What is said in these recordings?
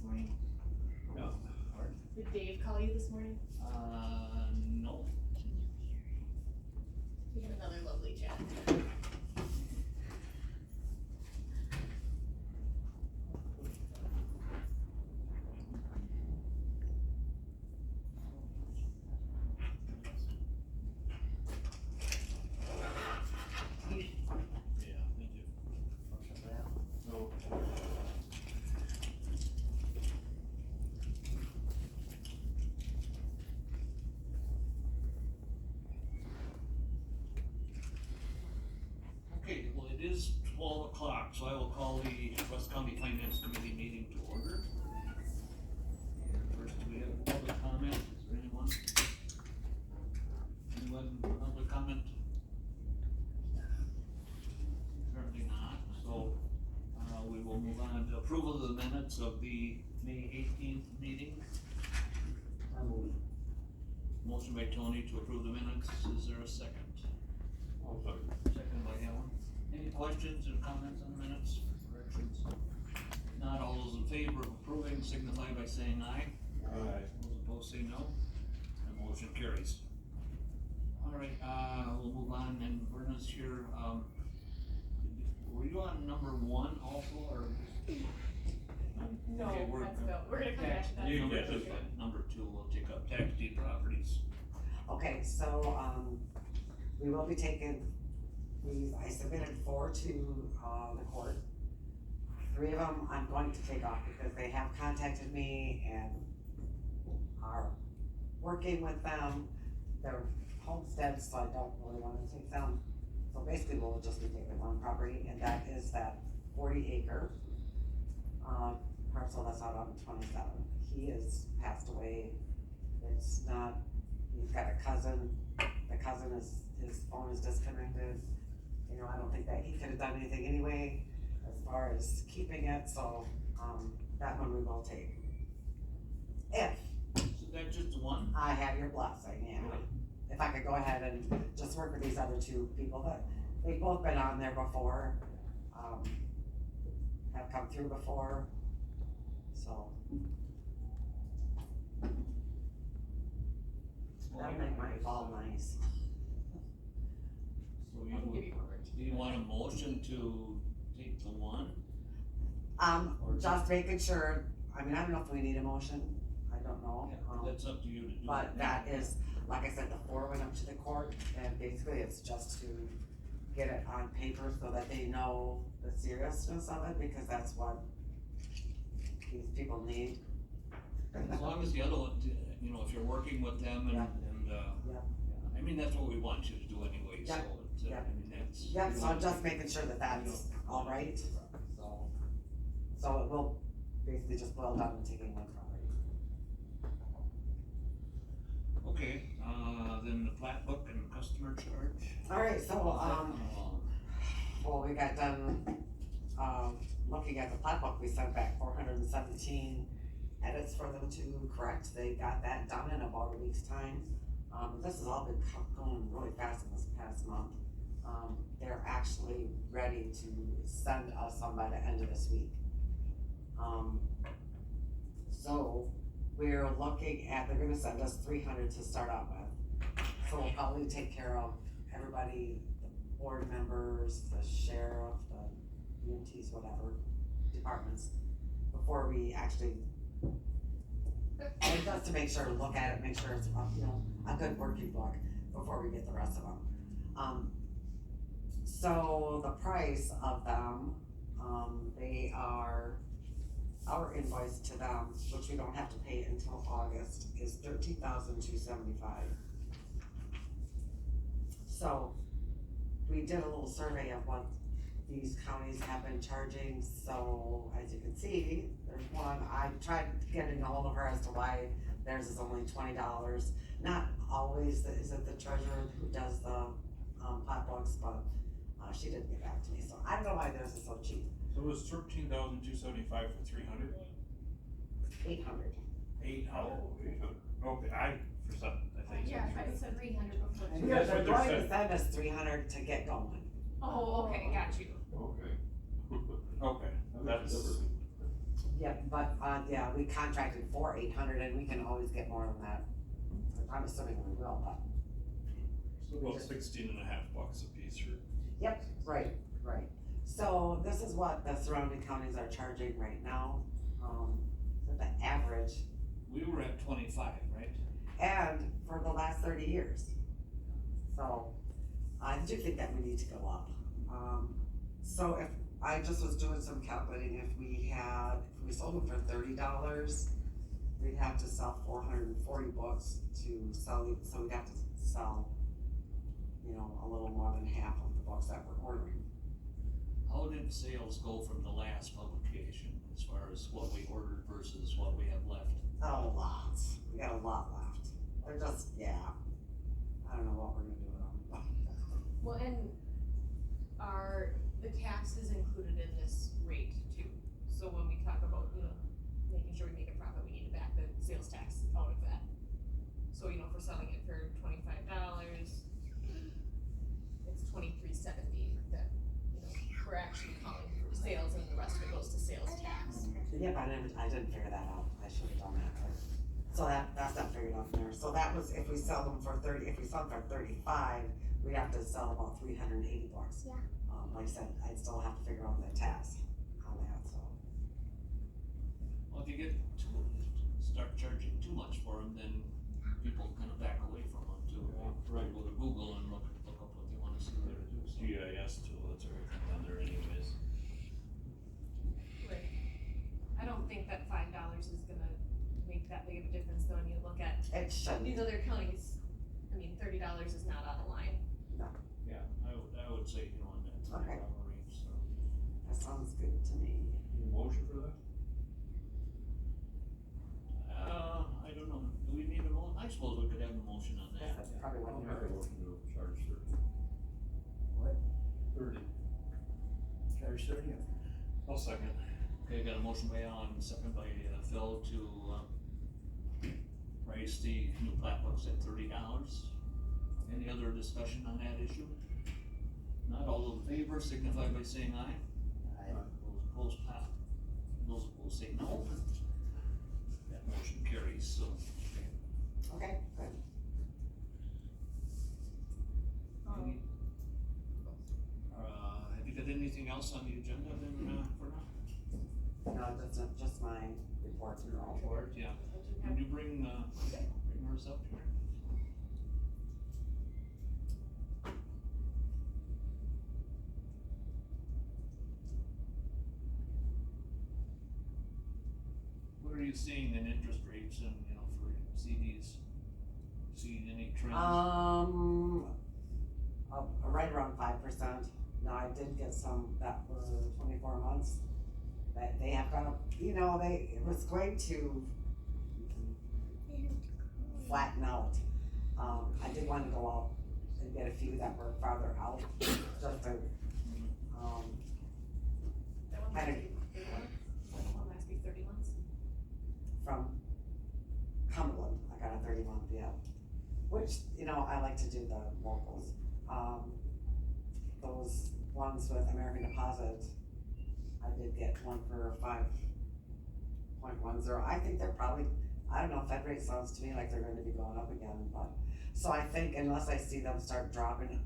morning? No. Did Dave call you this morning? No. We had another lovely chat. Yeah, me too. No. Okay, well, it is 12 o'clock, so I will call the Rusk County Finance Committee meeting to order. And first, do we have public comment? Is there anyone? Anyone public comment? Currently not, so, we will move on to approval of the minutes of the May 18th meeting. Motion by Tony to approve the minutes, is there a second? Second by Helen. Any questions or comments on the minutes, corrections? Not all those in favor of approving signify by saying aye. Aye. Those opposed say no. The motion carries. Alright, we'll move on, and Verna's here, were you on number 1 also, or? No, Okay, we're gonna come back to that. You Number get two, it. number 2, we'll take up tax deed properties. Okay, so, we will be taking, I submitted 4 to, the court. 3 of them I'm going to take off because they have contacted me and are working with them. They're homesteads, so I don't really wanna take them. So basically, we'll just be taking one property, and that is that 40-acre, parcel that's out on 27. He has passed away. It's not, he's got a cousin, the cousin is, his phone is disconnected. You know, I don't think that he could have done anything anyway, as far as keeping it, so, that one we will take. If So that's just one? I have your blessing, yeah. If I could go ahead and just work with these other 2 people that, they've both been on there before, have come through before, so. That'll make my fall nice. So I can give you one. do you want a motion to take the one? Or Just making sure, I mean, I don't know if we need a motion, I don't know. That's up to you to do. But that is, like I said, the 4 went up to the court, and basically it's just to get it on paper so that they know the seriousness of it, because that's what these people need. As long as the other one, you know, if you're working with them and, Yeah. I mean, that's what we want you to do anyway, so, Yeah. it's, Yeah. I mean, that's. Yep, so I'm just making sure that that's all right, so it will basically just boil down to taking one property. Okay, then the plat book and customer charge. Alright, so, well, we got done, looking at the plat book, we sent back 417 edits for them to correct. They got that done in about a week's time. This has all been going really fast in this past month. They're actually ready to send us some by the end of this week. So we're looking at, they're gonna send us 300 to start out with. So we'll probably take care of everybody, the board members, the sheriff, the EMTs, whatever, departments, before we actually, and just to make sure, look at it, make sure it's, you know, a good working book before we get the rest of them. So the price of them, they are, our invoice to them, which we don't have to pay until August, is $13,275. So we did a little survey of what these counties have been charging, so as you can see, there's one, I tried getting a hold of her as to why theirs is only $20. Not always is it the treasurer who does the plat books, but she didn't get back to me, so I don't know why theirs is so cheap. So it was 13,275 for 300? 800. 800. Okay, I think. Yeah, I said 300 before. Yeah. Because they're what they're going to saying. send us 300 to get going. Oh, okay, got you. Okay. Okay, that's, Yeah, but, yeah, we contracted for 800 and we can always get more than that. I'm assuming we will, but, So about 16.5 bucks a piece or. yep, right. So this is what the surrounding counties are charging right now, for the average, We were at 25, right? and for the last 30 years. So, I do think that we need to go up. So if, I just was doing some calculating, if we sold them for $30, we'd have to sell 440 books to sell, so we'd have to sell, a little more than half of the books that we're ordering. How did sales go from the last publication as far as what we ordered versus what we have left? Oh, lots. We got a lot left. They're just, yeah. I don't know what we're gonna do with them. Well, and are the taxes included in this rate too? So when we talk about, making sure we make a profit, we need to back the sales tax out of that. So, if we're selling it for $25, it's $23.70 that, we're actually calling for sales, and the rest of it goes to sales tax. Yep, I didn't figure that out. I should have done that. So that's not figured out there. So that was, if we sell them for 30, if we sell them for 35, we'd have to sell about 380 bucks. Yeah. Like I said, I'd still have to figure out the tax on that, so. Well, if you start charging too much for them, then people kind of back away from them too. Right. Go to Google and look up what they wanna see there too. So. GIS tool, that's everything on there anyways. Right. I don't think that $5 is gonna make that big of a difference though, when you look at It shouldn't. these other counties. $30 is not out of line. Yeah, I would say, in that $30 Okay. range, so. That sounds good to me. Any motion for that? I don't know, do we need a motion? I suppose we could have a motion on that. That's probably what I'll I'm make a motion to charge 30. What? 30. Charge 30. I'll second. Okay, got a motion by Alan, second by Phil to, price the new plat books at $30. Any other discussion on that issue? Not all those in favor signify by saying aye. Those opposed, those opposed say no. That motion carries, so. Okay, good. Any- have you got anything else on the agenda then, for now? No, just my report to all. Report, yeah. Can you bring hers up here? What are you seeing in interest rates and, for CDs? Seeing any trends? Right around 5%. Now, I did get some that were 24 months, that they have gone up, it was going to flatten out. I did want to go out and get a few that were farther out, just to, That one I might don't- be 30 months. That one might be 30 months. from Cumberland. I got a 30-month, yeah. Which, I like to do the locals. Those ones with American Deposit, I did get one for 5.10. I think they're probably, I don't know, Fed rate sounds to me like they're going to be going up again, but, so I think unless I see them start dropping,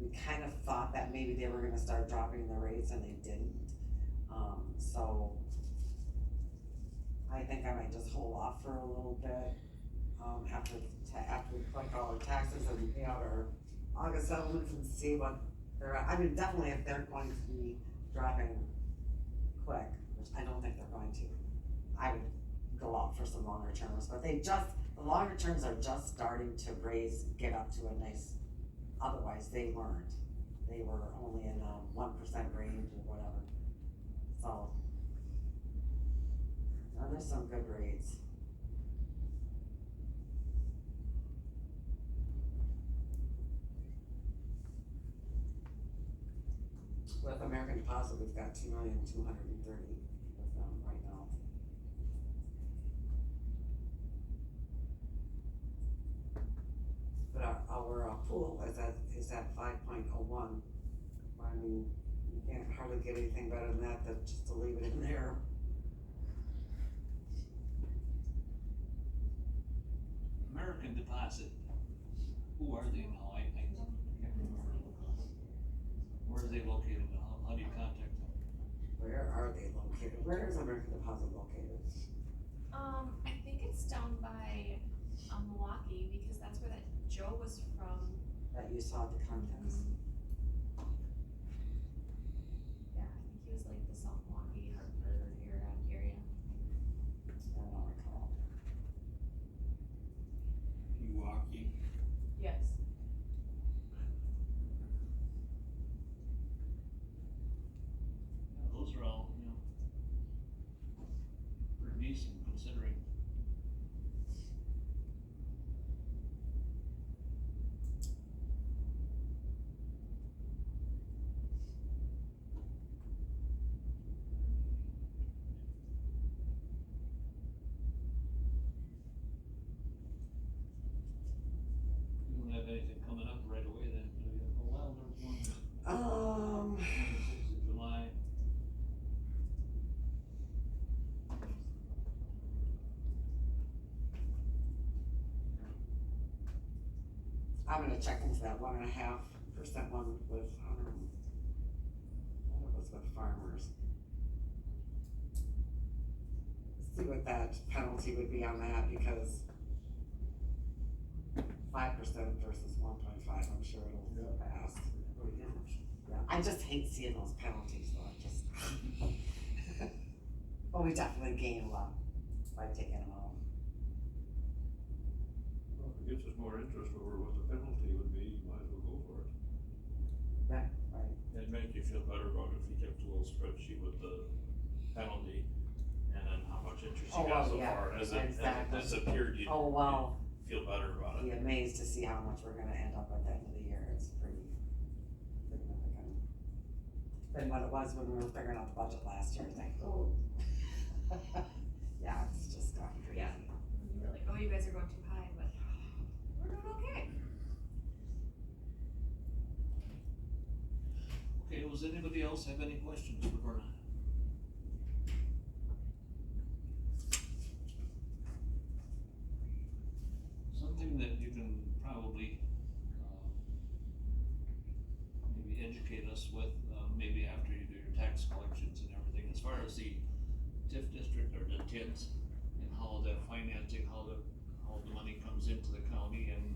we kind of thought that maybe they were gonna start dropping the rates and they didn't. So I think I might just hold off for a little bit, after we collect all our taxes and pay out our August settlements and see what they're at. I mean, definitely if they're going to be dropping quick, which I don't think they're going to, I would go out for some longer terms, but the longer terms are just starting to get up to a nice, otherwise they weren't. They were only in 1% range or whatever, so. And there's some good rates. With American Deposit, we've got 2,230,000 with them right now. But our pool is at 5.01. I mean, you can't hardly get anything better than that, just to leave it in there. American Deposit, who are they now? I can't remember. Where are they located? How do you contact them? Where are they located? Where is American Deposit located? I think it's down by, Milwaukee, because that's where that Joe was from. That you saw the contents? Yeah, I think he was like the South Milwaukee, Hartford area. I don't recall. Milwaukee. Yes. Yeah, those are all, pretty decent considering. You don't have anything coming up right away then, do you? Oh, well, there's one, 26th of July. I'm gonna check into that 1.5% one with, that was with farmers. See what that penalty would be on that, because 5% versus 1.5, I'm sure it'll pass. Yeah, I just hate seeing those penalties, though, I just. But we definitely gain a lot by taking them out. Well, if it gives us more interest over what the penalty would be, you might as well go for it. Right. It'd make you feel better about it if you kept a little spreadsheet with the penalty and then how much interest Oh, you got well, so yeah, far. As it exactly. disappeared, you'd Oh, wow. feel better about Be it. amazed to see how much we're gonna end up at the end of the year, it's pretty significant. Than what it was when we were figuring out the budget last year, it's like, oh. Yeah, it's just gone crazy. Yeah. You were like, oh, you guys are going too high, but we're doing okay. Okay, does anybody else have any questions for Verna? Something that you can probably, maybe educate us with, maybe after you do your tax collections and everything, as far as the TIF district or the TIDs, and how the financing, how the money comes into the county and,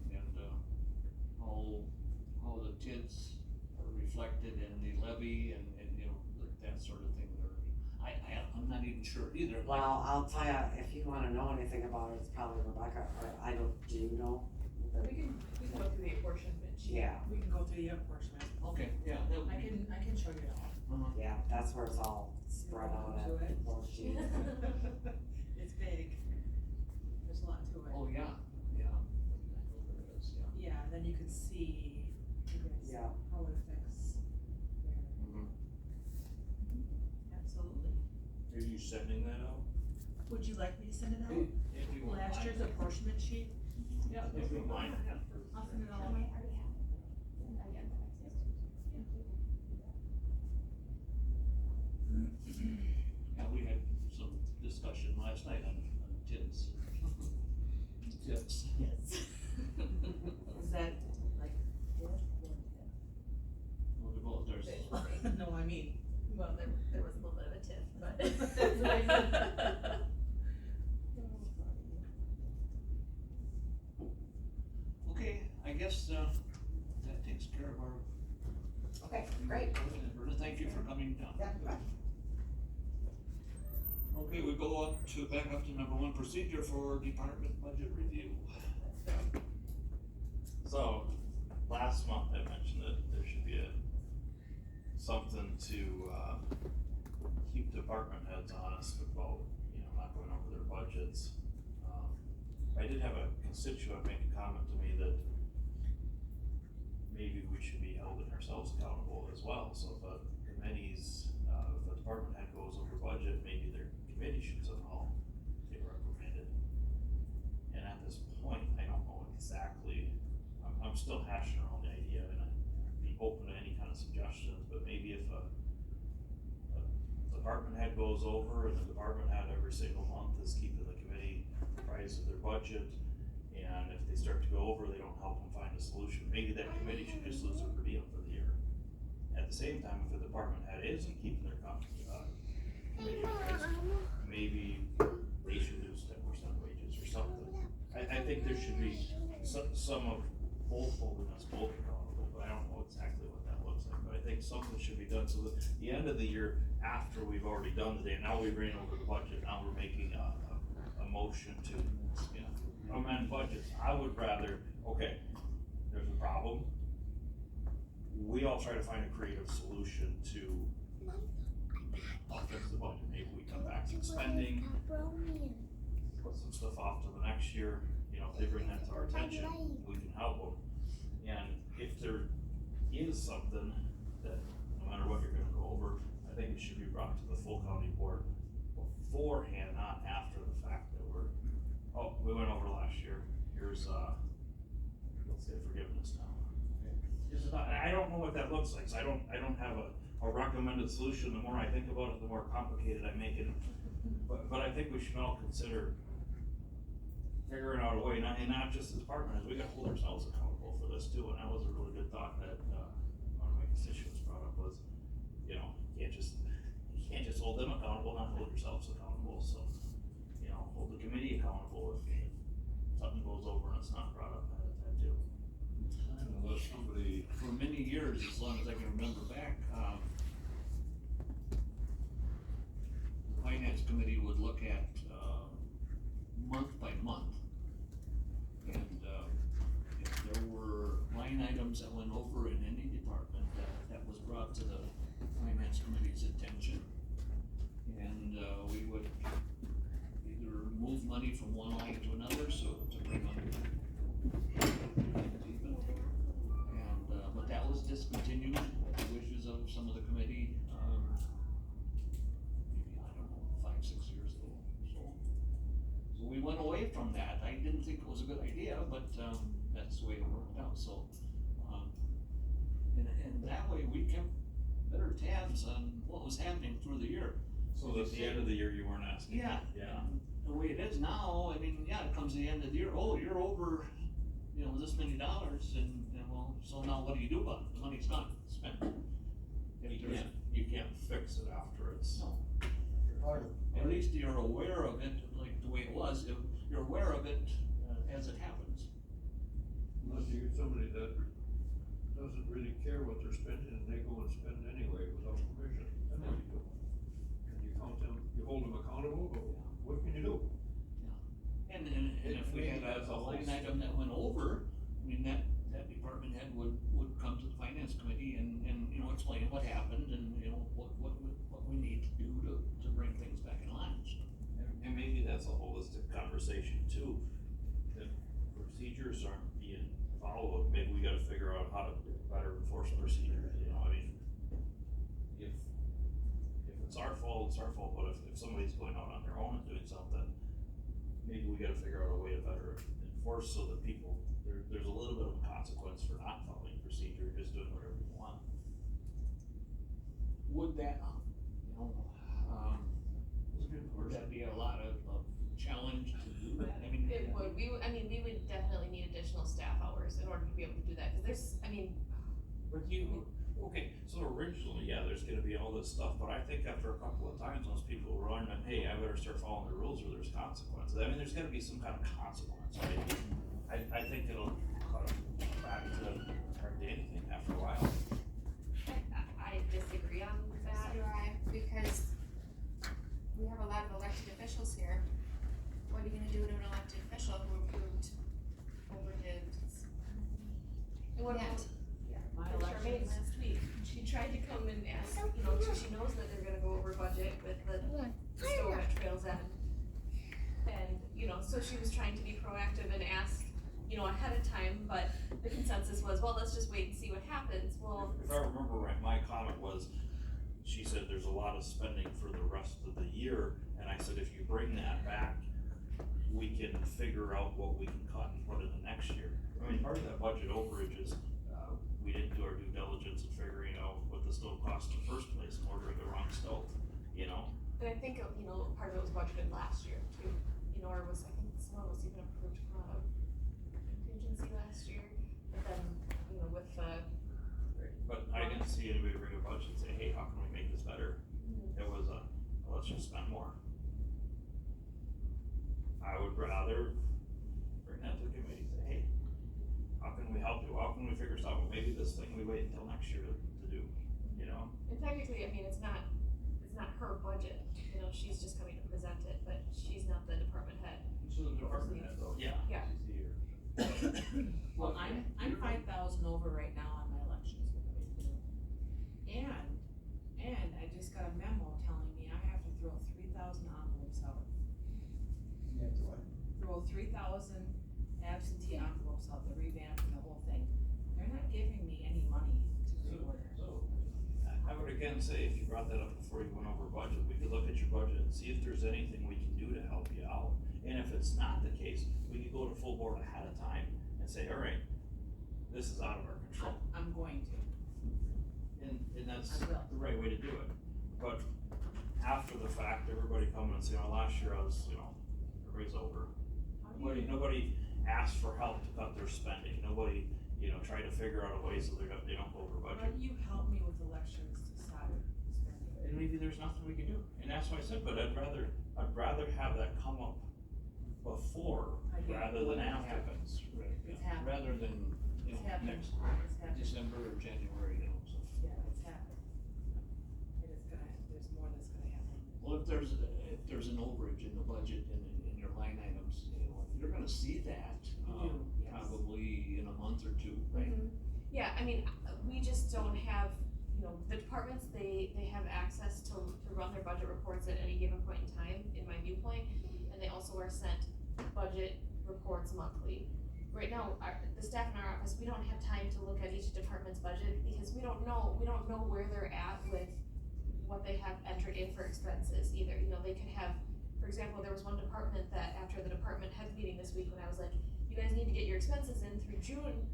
how the TIDs are reflected in the levy and that sort of thing, or, I'm not even sure either. Well, I'll tell ya, if you wanna know anything about it, it's probably Rebecca, or do you know? We can go through the apportionment sheet. Yeah, We can go through the apportionment. Okay, yeah, that would I be. can show you it all. yeah, that's where it's all spread out To it. at both sheets. It's big. There's a lot to it. Oh, yeah, I know there is, yeah. Yeah, then you can see, you guys, Yeah. how it affects there. Absolutely. Are you sending that out? Would you like me to send it out? If you want. Last year's apportionment sheet? Yeah, If you don't mind. I'll send it I all. might already have it. I get access to it. Yeah, we had some discussion last night on TIDs. Tips. Yes. Is that like fourth or Well, they're both, there's, fifth? No, I mean. Well, there was a little bit of a tiff, but. okay, I guess, that takes care of our. Okay, great. Berta, thank you for coming down. Yeah, bye. Okay, we go up to, back up to number 1, procedure for department budget review. So, last month I mentioned that there should be something to, keep department heads honest about, not going over their budgets. I did have a constituent make a comment to me that maybe we should be holding ourselves accountable as well, so if a committee's, if a department head goes over budget, maybe their committee should somehow get reprimanded. And at this point, I don't know exactly, I'm still hashing around the idea, and I'd be open to any kind of suggestions, but maybe if a department head goes over, and the department head every single month is keeping the committee apprised of their budget, and if they start to go over, they don't help them find a solution, maybe that committee should just lose their per diem for the year. At the same time, if the department head isn't keeping their committee members, maybe they should lose 10% wages or something. I think there should be some of both holding us both accountable, but I don't know exactly what that looks like, but I think something should be done, so that the end of the year, after we've already done the day, now we ran over the budget, now we're making a motion to, you know, amend budgets. I would rather, okay, there's a problem, we all try to find a creative solution to fix the budget, maybe we come back some spending, put some stuff off to the next year, you know, if they bring that to our attention, we can help them. And if there is something that, no matter what you're gonna go over, I think it should be brought to the full county board beforehand, not after the fact that we went over last year, here's, let's get forgiveness now. This is not, I don't know what that looks like, so I don't have a recommended solution. The more I think about it, the more complicated I make it. But I think we should all consider figuring out a way, and not just the department heads, we gotta hold ourselves accountable for this too, and that was a really good thought that, one of my constituents brought up was, you know, you can't just hold them accountable, not hold yourselves accountable, so, you know, hold the committee accountable if something goes over and it's not brought up ahead of time too. Unless somebody, For many years, as long as I can remember back, the finance committee would look at, month by month. And, if there were line items that went over in any department that was brought to the finance committee's attention. And, we would either move money from one line to another, so to bring them even. And, but that was discontinued at the wishes of some of the committee, maybe, I don't know, 5-6 years ago, so we went away from that. I didn't think it was a good idea, but, that's the way it worked out, so, and that way we kept better tabs on what was happening through the year. So at the end of the year, you weren't asking? Yeah. Yeah. The way it is now, I mean, yeah, it comes to the end of the year, oh, you're over, you know, this many dollars, and, well, so now what do you do about it? The money's gone, spent. You can't fix it after it's. No. At least you're aware of it, like the way it was, if you're aware of it, as it happens. unless you get somebody that doesn't really care what they're spending and they go and spend anyway without permission, then what do you do? And you count them, you hold them accountable, but what can you do? And if we had a line item that went over, I mean, that department head would come to the finance committee and, you know, explain what happened and, you know, what we need to do to bring things back in line. And maybe that's a holistic conversation too, that procedures aren't being followed, maybe we gotta figure out how to better enforce procedures, you know, I mean, if it's our fault, but if somebody's going out on their own and doing something, maybe we gotta figure out a way to better enforce so that people, there's a little bit of a consequence for not following procedure, just doing whatever you want. Would that, you know, would that be a lot of challenge to do that? I mean. It would, we would definitely need additional staff hours in order to be able to do that, cause there's, But okay, so originally, yeah, there's gonna be all this stuff, but I think after a couple of times, those people run and, hey, I better start following the rules or there's consequences. I mean, there's gotta be some kind of consequence, right? I think it'll cut back to hardly anything after a while. I disagree on that, because we have a lot of elected officials here. What are you gonna do to an elected official who approved overdid? and what about, My the Charmaine elections. last week, she tried to come and ask, you know, she knows that they're gonna go over budget with the stove at Trails End. And, you know, so she was trying to be proactive and ask, you know, ahead of time, but the consensus was, well, let's just wait and see what happens, well. If I remember right, my comment was, she said there's a lot of spending for the rest of the year, and I said, if you bring that back, we can figure out what we can cut and put in the next year. I mean, part of that budget overage is, we didn't do our due diligence in figuring out what the stove cost in the first place and ordering the wrong stove, you know? And I think, you know, part of it was budgeted last year too, you know, or was, I think some of it was even approved to come out of I would rather bring that to the committee, say, hey, how can we help you, how can we figure this out, maybe this thing we wait until next year to do, you know? And technically, I mean, it's not her budget, you know, she's just coming to present it, but she's not the department head. So the department head though. Yeah. Yeah. She's here. Well, I'm 5,000 over right now on my elections with the way to do. And I just got a memo telling me I have to throw 3,000 envelopes out. You have to what? Throw 3,000 absentee envelopes out, the revamp and the whole thing. They're not giving me any money to reorder. So, I would again say, if you brought that up before you went over budget, we could look at your budget and see if there's anything we can do to help you out. And if it's not the case, we could go to full board ahead of time and say, all right, this is out of our control. I'm going to. And that's I will. the right way to do it. But after the fact, everybody coming and saying, oh, last year I was, everybody's over. Nobody asked for help to cut their spending. Nobody, tried to figure out a way so they don't go over Why budget. do you help me with elections to start spending? And maybe there's nothing we can do. And that's why I said, but I'd rather have that come up before I get it. rather than It after. happens. It's happening. Rather than, It's happening. next It's happening. December or January, so. Yeah, it's happening. It is gonna, there's more that's gonna happen. Well, if there's an overage in the budget and in your line items, you're gonna see that, You do, yes. probably in a month or two, right? Yeah, I mean, we just don't have, the departments, they have access to run their budget reports at any given point in time, in my viewpoint, and they also are sent budget reports monthly. Right now, the staff in our office, we don't have time to look at each department's budget, because we don't know where they're at with what they have entered in for expenses either, they could have, for example, there was one department that after the department head meeting this week, when I was like, you guys need to get your expenses in through June,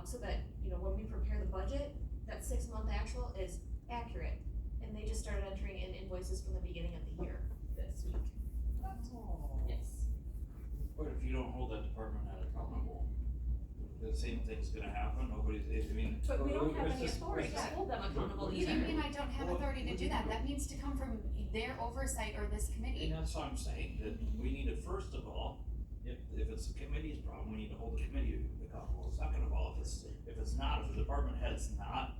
so that, when we prepare the budget, that 6-month actual is accurate, and they just started entering in invoices from the beginning of the year this week. Oh. Yes. But if you don't hold that department head accountable, the same thing's gonna happen, I mean. But we don't have it's any just- authority to hold them accountable What do you either. mean I don't have authority to do that? That needs to come from their oversight or this And committee. that's what I'm saying, that we need to, first of all, if it's the committee's problem, we need to hold the committee accountable. Second of all, if it's not, if the department head's not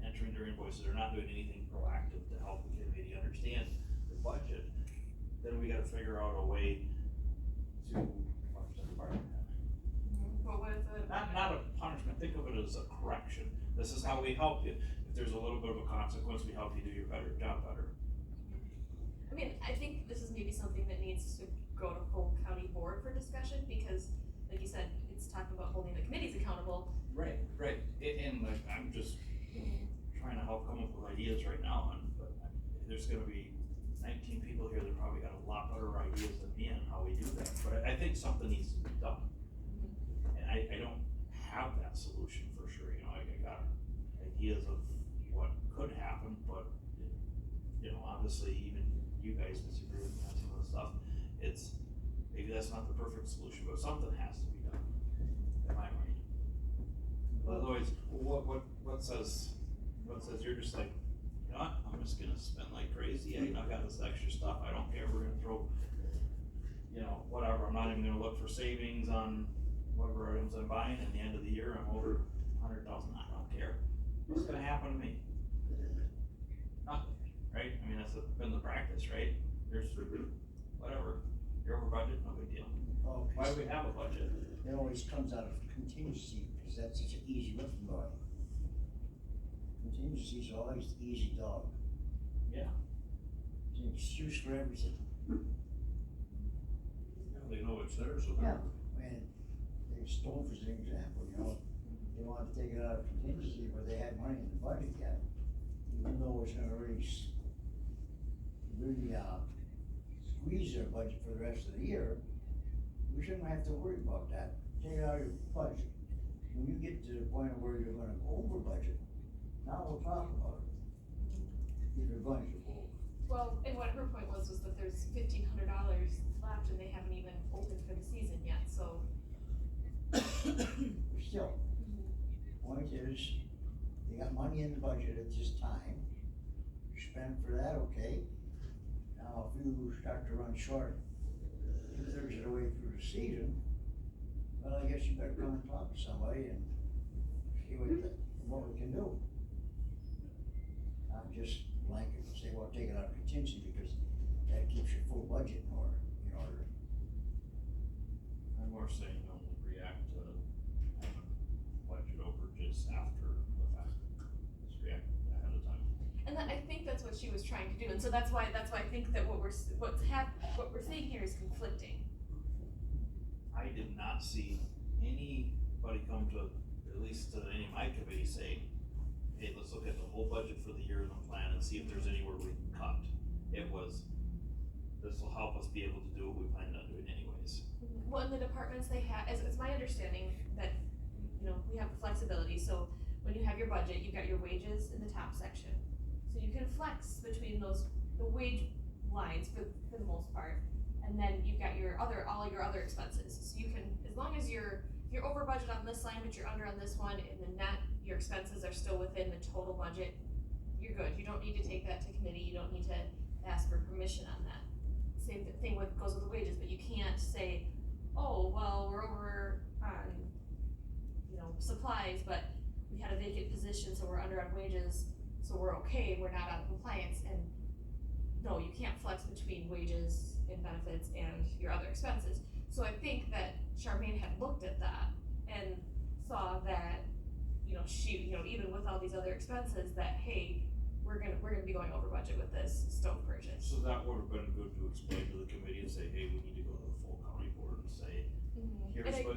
entering their invoices, or not doing anything proactive to help the committee understand the budget, then we gotta figure out a way to punish the department head. But what if the. Not a punishment, think of it as a correction. This is how we help you. If there's a little bit of a consequence, we help you do your job better. I mean, I think this is maybe something that needs to go to full county board for discussion, because, like you said, it's talking about holding the committees accountable. Right. And like, I'm just trying to help come up with ideas right now, but there's gonna be 19 people here that probably got a lot better ideas than me on how we do that, but I think something needs to be done. And I don't have that solution for sure, I got ideas of what could happen, but, obviously even you guys disagree with me on some of the stuff. Maybe that's not the perfect solution, but something has to be done, in my mind. Otherwise, what says you're just like, I'm just gonna spend like crazy, I got this extra stuff, I don't care, we're gonna throw, whatever, I'm not even gonna look for savings on whatever items I'm buying, and the end of the year, I'm over 100,000, I don't care. What's gonna happen to me? Nothing, right? I mean, that's been the practice, right? There's, whatever, you're over budget, no big deal. Oh, Why do we have a budget? it always comes out of contingency, because that's such an easy lifting dog. Contingency's always the easy dog. Yeah. It's an excuse for everything. They know it's there, so Yeah, they're. and they stole for an example, they wanted to take it out of contingency, but they had money in the budget yet. Even though it's gonna really squeeze their budget for the rest of the year, we shouldn't have to worry about that. Take it out of your budget. When you get to the point where you're gonna go over budget, now we'll talk about it. If you're going to go over. Well, and what her point was that there's $1,500 left and they haven't even opened for the season yet, so. Still, point is, they got money in the budget at this time. You spend for that, okay. Now, if you start to run short 2/3 of the way through the season, well, I guess you better come and talk to somebody and see what we can do. Not just blanket and say, well, take it out of contingency because that keeps your full budget in order. I'm more saying don't react to having budget overages after the fact. Just react ahead of time. And I think that's what she was trying to do, and so that's why I think that what we're saying here is conflicting. I did not see anybody come to, at least to any of my committee, say, hey, let's look at the whole budget for the year and the plan and see if there's anywhere we can cut. It was, this will help us be able to do what we planned on doing anyways. Well, in the departments they have, it's my understanding that, we have flexibility, so when you have your budget, you've got your wages in the top section. So you can flex between the wage lines for the most part, and then you've got all your other expenses. So you can, as long as you're over budget on this line, but you're under on this one, and the net, your expenses are still within the total budget, you're good. You don't need to take that to committee, you don't need to ask for permission on that. Same thing goes with the wages, but you can't say, oh, well, we're over on, supplies, but we had a vacant position, so we're under on wages, so we're okay, we're not out of compliance, and no, you can't flex between wages and benefits and your other expenses. So I think that Charmaine had looked at that and saw that, she, even with all these other expenses, that, hey, we're gonna be going over budget with this stove purchase. So that would have been good to explain to the committee and say, hey, we need to go to the full county board and say,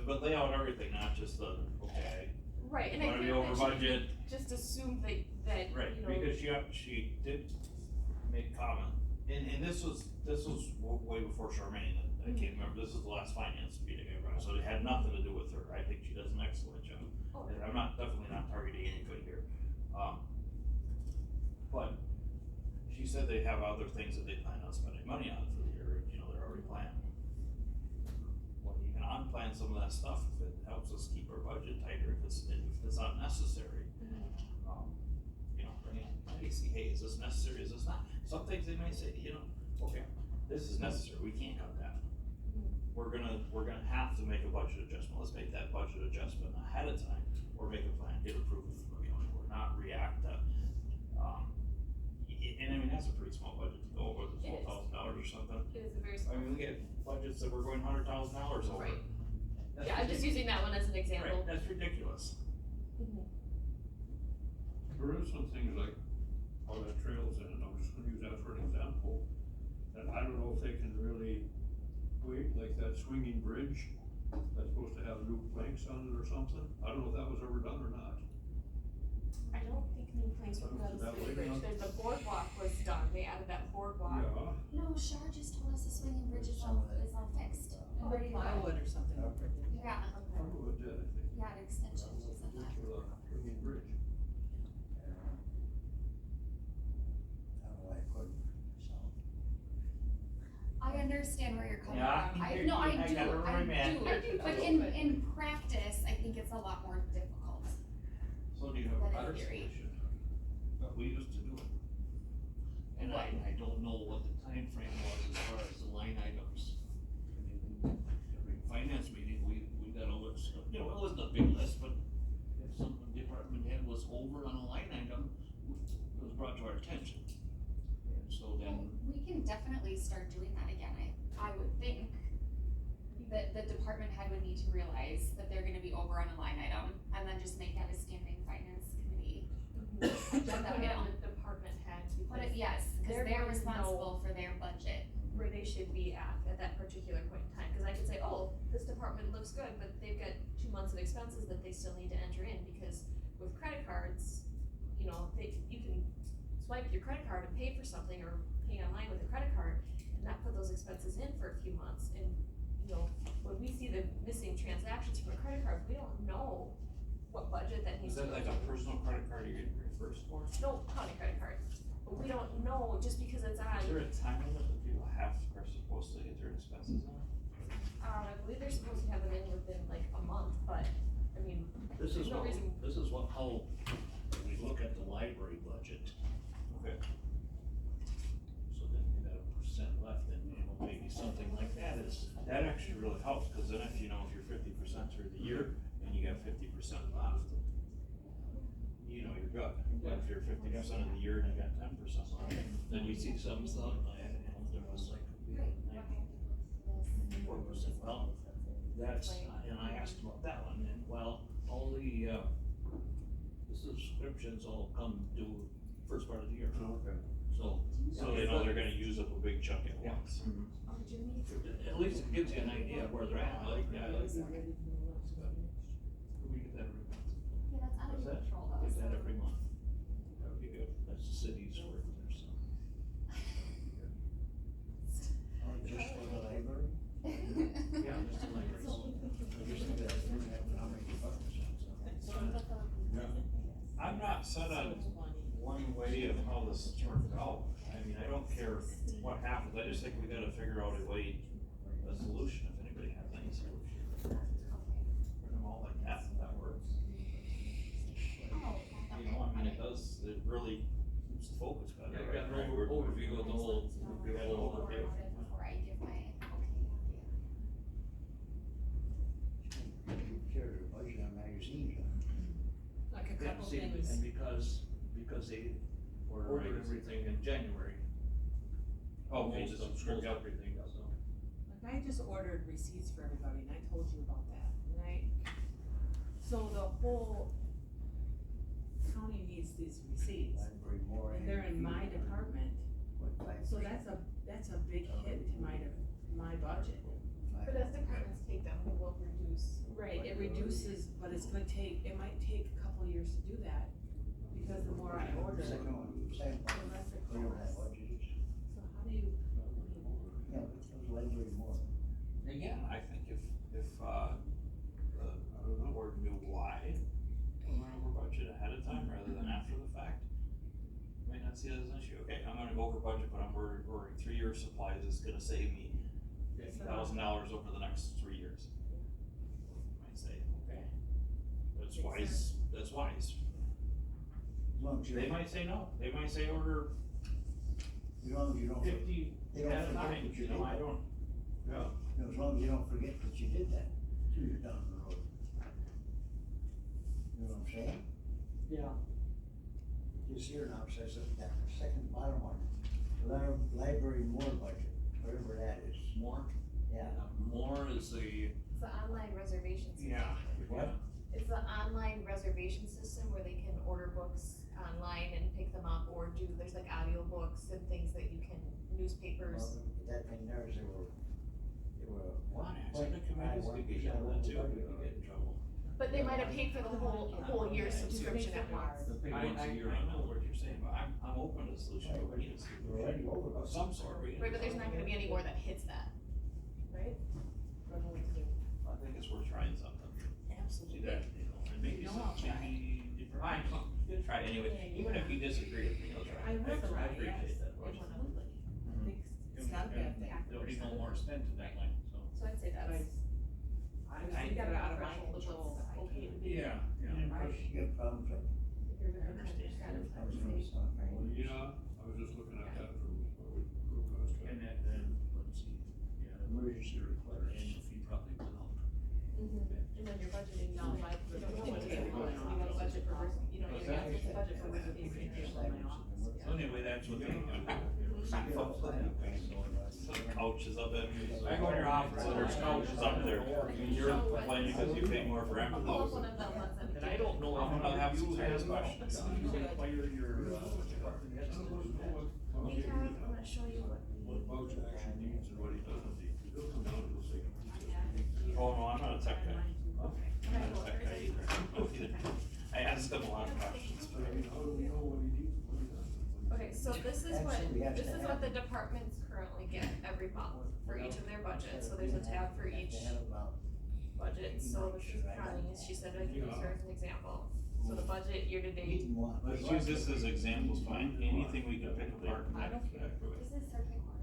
but lay out everything, not just the, okay. Right, and I Wanna think be over that budget. she just assumed that, Right, because she did make comment, and this was way before Charmaine, I can't remember, this is the last finance meeting I run, so it had nothing to do with her, I think she does an excellent job. Oh. And I'm definitely not targeting anybody here, but she said they have other things that they plan on spending money on for the year, they're already planned. Well, you can unplan some of that stuff if it helps us keep our budget tighter, if it's not necessary. Bring it, hey, see, hey, is this necessary, is this not? Some things they may say, okay, this is necessary, we can't cut that. We're gonna have to make a budget adjustment, let's make that budget adjustment ahead of time, or make a plan, get approved from the county, or not react to, and I mean, that's a pretty small budget to go over, the $12,000 or something. it is a very small. I mean, we get budgets that we're going $100,000 over. Right. That's Yeah, I'm just using that one as an example. Right, that's ridiculous. There is some things like how that trails in, and I'm just gonna use that for an example, that I don't know if they can really wait, like that swinging bridge, that's supposed to have new planks on it or something, I don't know if that was ever done or not. I don't think new planks were put on the That way, bridge, no? the boardwalk was done, they added that boardwalk. Yeah, No, Shar just told us the swinging bridge is all fixed. and ready to go. Plywood or something. Yeah, Underwood did, I think. yeah, an extension, she said that. For the swinging bridge. I don't know why I couldn't, so. I understand where you're coming Yeah, from. I No, I got do, it right, man. but in practice, I think it's a lot more difficult. So do you have a That is better theory. solution that we used to do it? And I don't know what the time frame was as far as the line items. I mean, every finance meeting, we got a list, it wasn't a big list, but if some department head was over on a line item, it was brought to our attention. And so Well, then, we can definitely start doing that again, I would think. That the department head would need to realize that they're gonna be over on a line item, and then just make that a standing finance committee. Agenda Put it item, on. the department head, But because yes, cause They're they're going to know- responsible for their budget. where they should be at that particular point in time, cause I could say, oh, this department looks good, but they've got 2 months of expenses that they still need to enter in, because with credit cards, you can swipe your credit card and pay for something, or pay online with a credit card, and not put those expenses in for a few months, and, when we see the missing transactions from a credit card, we don't know what budget that needs Is to that go like a to. personal credit card you're getting reimbursed for? No, county credit card, but we don't know, just because it's on, Is there a time limit that people are supposed to get their expenses in? I believe they're supposed to have them in within like a month, but, I mean, this is there's no what, reason. how we look at the library budget. Okay. So then you got a percent left, and maybe something like that that actually really helps, cause then if you know, if you're 50% through the year and you got 50% left, you know, you're good. But if you're 50% of the year and you got 10% left, then you see some stuff, and there was like, we had 94%, well, that's, and I asked about that one, and well, all the subscriptions all come due first part of the year. Okay. So they know they're gonna use up a big chunk at once. At least it gives you an idea of where they're at, like, we get that every month. Yeah, that's out of What's that? control though. Get that so- every month. That would be good, that's the city's work there, so. Just for the library? Yeah, just the libraries. I just think that we're gonna have how many departments on, so. I'm not set on one way of how this turned out. I mean, I don't care what happens, I just think we gotta figure out a way, a solution, if anybody has any solution. Bring them all like that, if that works. You know, I mean, it does, it really keeps the focus better. Yeah, we got an overview of the whole, We got a little overview. Before I give my, You carry a budget on magazines, Like a yeah, couple see, things. and because they ordered everything in January. Oh, Most pages of of script, yep. everything, so. Like I just ordered receipts for everybody and I told you about that, right? So the whole county needs these receipts library more. and they're in my department. What, 5%? So that's a big hit to my budget. But as departments take them, we will reduce. Right, it reduces, but it might take a couple years to do that, because the more I order, the Second one, second one, less it we don't have costs. budgets. So how do you, Yeah, but those library more. Again, I think if the board knew why we went over budget ahead of time rather than after the fact, I might not see it as an issue. Okay, I'm gonna go over budget, but I'm ordering 3-year supplies, it's gonna save me $50,000 over the next 3 years. Might say, okay, that's wise, that's wise. As long as you, They might say no, they might say order as long as you don't, 50 they don't at a forget time, what you you know, I did. don't. Yeah. You know, as long as you don't forget that you did that 2 years down the road. You know what I'm saying? Yeah. This here now says that second bottom one, library more budget, whatever that is. More? Yeah. More is the, It's the online reservation system. yeah. What? It's the online reservation system where they can order books online and pick them up, or there's like audio books and things that you can, newspapers. Well, that thing there is they were. Why? Some committees could get yelled at too, we could get in trouble. But they might have paid for the whole year's subscription at once. The big ones a year. I know what you're saying, but I'm open to the solution, but we need a We're already solution over. of some sort. We need Right, but there's not gonna be any more that hits that, right? Or what to do. I think it's worth trying something. See absolutely. that, you know, and maybe No, I'll try. maybe, I you'll try anyway, even if you disagree with me, you'll try. I will try, I appreciate yes, that. absolutely. I think it's not a bad thing. There'll be no more spent in that line, so. So I'd say that's. I You gotta get out of have my threshold of control. what's okay to be. Yeah, And of course, you get problems like. If you're within Understand. 100% of I was the gonna state, start. right? Well, yeah, I was just looking at that from what we approved last time. and then, let's see, yeah, Emergency requires. annual fee probably went out. And then you're budgeting now, like, you don't know what's going on, you want to budget for, you know, What's you're that? gonna budget for reservation. So anyway, that's what they some couches up at, I go in your office and there's couches up there, and you're complaining because you pay more for Pull up envelopes. one of them, let's send it And to I you. don't know I'll have if some you serious have questions. you require your department heads to do that. We have, I'm gonna show you what What Bouch actually needs and what he doesn't need, it'll come down to the same. Oh, no, I'm not a tech guy. I'm not a tech guy either. I ask them a lot of questions. But I mean, how do we know what he needs and what he doesn't? Okay, so this is Actually, we have this to is have- what the departments currently get every month for each of their budgets, so there's a tab for each They have about, budget, so this is Connie's, she said I'd use her as an example. So the budget year to date, eating one. Let's use this as examples, fine, anything we can pick apart and back with. this is circuit court.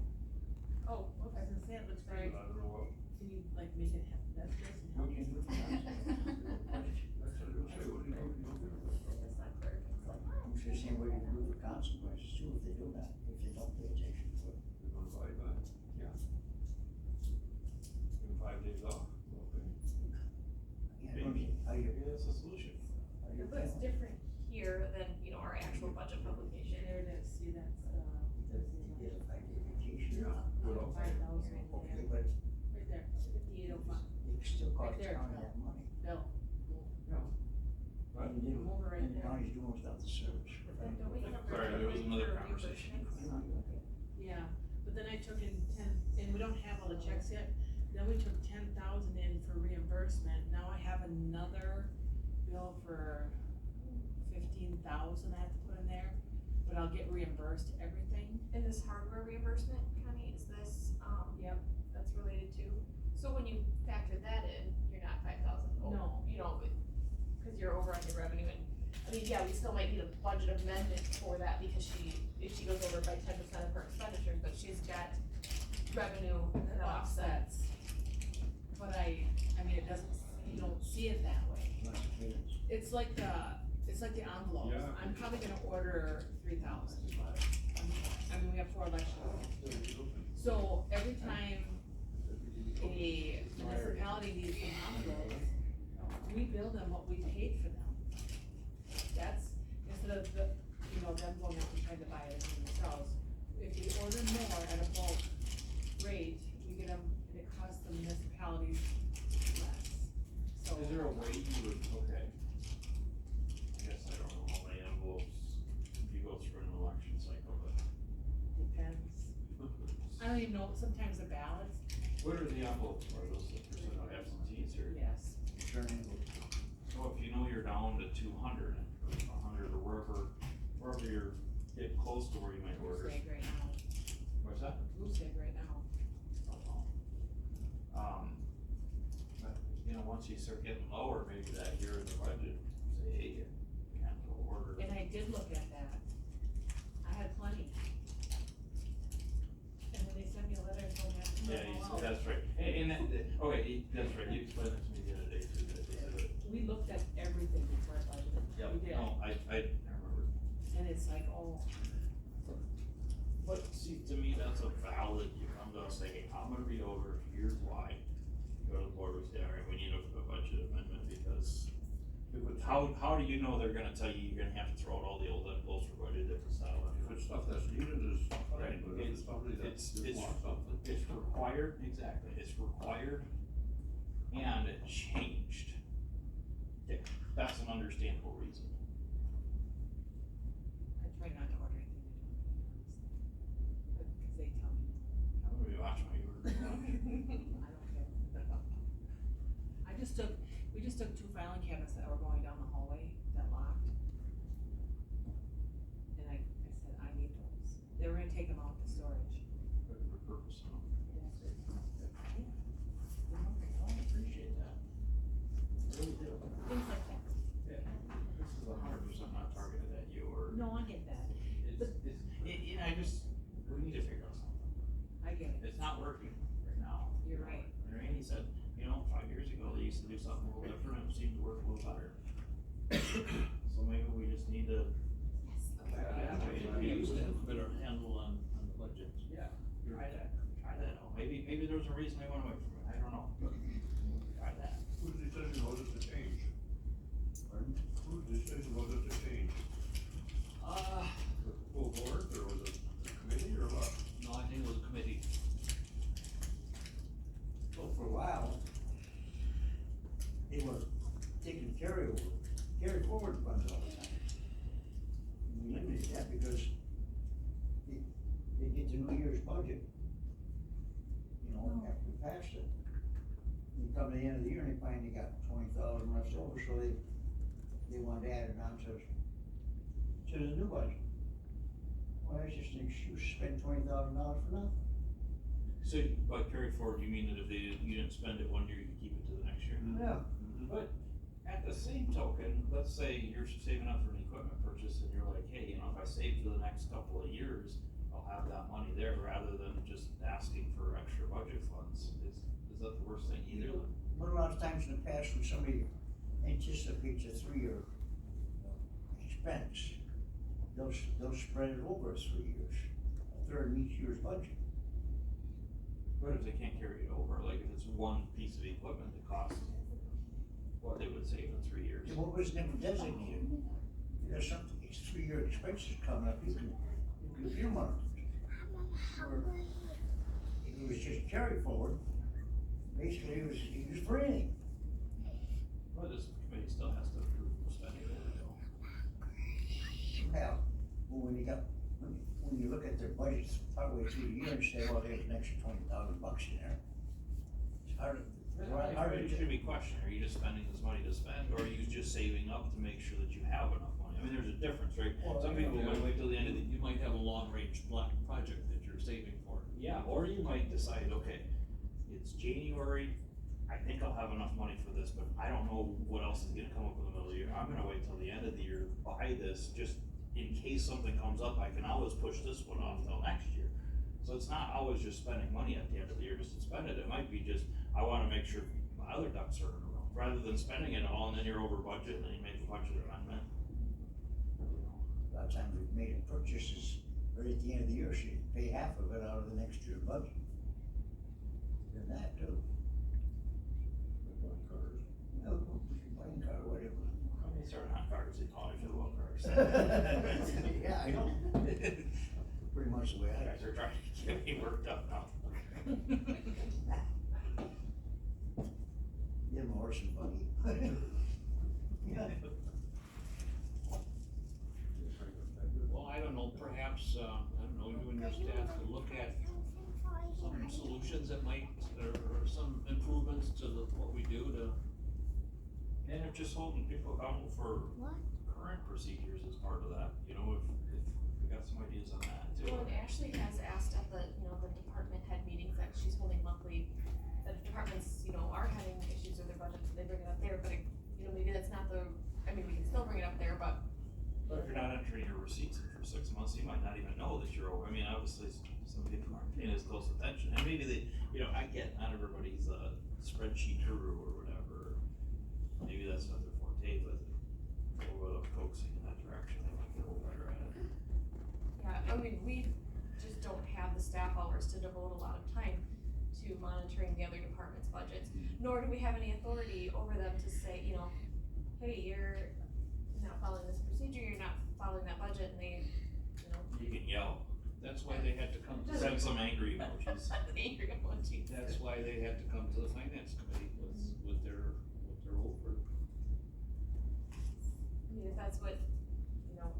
oh, I was okay. gonna say, it looks I very, don't know what, can you like make it have this and help you? that's what he'll say, what he knows, It's not clear. It's like, I'm sure seeing what you do for consequences too, if they do that, if they don't pay attention to it. They're gonna buy back, yeah. Then don't we have a Sorry, there was rate another for conversation. reimbursements? Yeah, but then I took in 10, and we don't have all the checks yet, then we took 10,000 in for reimbursement, now I have another bill for 15,000 I have to put in there, but I'll get reimbursed everything. And this hardware reimbursement, Connie, is this, Yep. that's related to? So when you factor that in, you're not 5,000 over, No. you know, cause you're over on your revenue and, I mean, yeah, we still might need a budget amendment for that because if she goes over by 10% of her expenditures, but she's got revenue That offsets. But I mean, it doesn't, you don't see it that way. It's like the envelopes, Yeah. I'm probably gonna order 3,000. I mean, we have 4 elections. So every time a municipality needs some envelopes, we bill them what we paid for them. That's, instead of them going out and trying to buy it themselves, if we order more at a bulk rate, we get them, and it costs the municipalities less, so. Is there a way you would, okay. I guess I don't know how many envelopes you go through an election cycle, but. Depends. I don't even know, sometimes the ballots, What are the envelopes, are those the percent of absentees or? yes. So if you know you're down to 200 or 100 or wherever you're getting close to where you might Goose order. egg right now, What's that? goose egg right now. But, you know, once you start getting lower, maybe that year in the budget, say, hey, you can't go order. And I did look at that, I had plenty. And when they sent me a letter and told me I had to Yeah, fill them out, that's right, and okay, that's right, you explained it to me the other day too, that they said it. we looked at everything before I budgeted. We did, No, I remember. and it's like, oh, But see, to me, that's a valid, you come to us saying, I'm gonna be over, here's why. Go to the board, we say, alright, we need a budget amendment, because how do you know they're gonna tell you you're gonna have to throw out all the old envelopes for budget if it's not If it's stuff that's needed, is Right. fine, but if it's somebody that It's- just it's- wants something. It's required, exactly, it's required, and it changed. Yeah, that's an understandable reason. I try not to order anything they don't, cause they tell me. I'm gonna be watching my order. I don't care. We just took 2 filing cabinets that were going down the hallway that locked. And I said, I need those. They were gonna take them out to storage. Repurpose them. I Appreciate that. Really do. Things like that. Yeah. This is 100% not targeted at you or. No, I get that. We need to figure out something. I get it. It's not working right now. You're right. And Randy said, 5 years ago, they used to do something a little different, and it seemed to work a little better. So maybe we just need to. We used to have a better handle on the budget. Yeah. Try that out. Maybe there's a reason we went away from it, I don't know. Try that. Whose decision was it to change? Pardon? Whose decision was it to change? The full board, or was it the committee, or what? No, I think it was a committee. So for a while, they were taking carry forward funds all the time. We limited that because they get the New Year's budget, after we passed it. You come to the end of the year and they find they got 20,000 left over, so they wanted to add it on to the new budget. Well, that's just an excuse to spend $20,000 for nothing. So, by carry forward, you mean that if you didn't spend it one year, you keep it to the next year? Yeah. But at the same token, let's say you're saving up for an equipment purchase and you're like, hey, if I save for the next couple of years, I'll have that money there rather than just asking for extra budget funds. Is that the worst thing either? But a lot of times in the past, when somebody anticipates a 3-year expense, they'll spread it over 3 years, a third in each year's budget. What if they can't carry it over, like if it's one piece of equipment that costs what they would save in 3 years? Well, it was never designated. There's something, these 3-year expenses coming up, you can earmark it. Or if it was just carry forward, basically it was used for anything. Well, this committee still has to approve spending it, though. through the year and say, well, there's an extra $20,000 in there. It's hard, It should be questioned, are you just spending this money to spend, or are you just saving up to make sure that you have enough money? I mean, there's a difference, right? Well, Some people might wait till the end of the, You might have a long-range project that you're saving for. yeah, or you might decide, okay, it's January, I think I'll have enough money for this, but I don't know what else is gonna come up in the middle of the year, I'm gonna wait till the end of the year to buy this, just in case something comes up, I can always push this one off till next year. So it's not always just spending money at the end of the year just to spend it, it might be just, I wanna make sure my other ducks are in a row, rather than spending it all and then you're over budget and then you make a budget amendment. a lot of times we've made purchases right at the end of the year, so you pay half of it out of the next year's budget. And that too. Buying cars. No, buying car, whatever. I mean, certain hot cars, they call it for cars. Yeah, I know. Pretty much the way I. Guys are trying to get me worked up now. Give him a horse and buggy. Well, I don't know, perhaps, you and your staff could look at some solutions that might, or some improvements to what we do to. And if just holding people accountable for current procedures is part of that, you know, if we got some ideas on that too. Well, and Ashley has asked at the, the department head meetings that she's holding monthly, that departments, are having issues with their budget, so they bring it up there, but, maybe that's not the, we can still bring it up there, but. But if you're not entering your receipts in for 6 months, you might not even know that you're over, obviously, some people aren't paying as close attention, and maybe they, I get, not everybody's a spreadsheet guru or whatever. Maybe that's not their forte, but we're coaxing in that direction, they might get a little better at it. Yeah, we just don't have the staff hours to devote a lot of time to monitoring the other departments' budgets, nor do we have any authority over them to say, hey, you're not following this procedure, you're not following that budget, and they, You can yell, That's why they had to come to. send some angry emojis. angry emojis. That's why they had to come to the finance committee with their over. If that's what,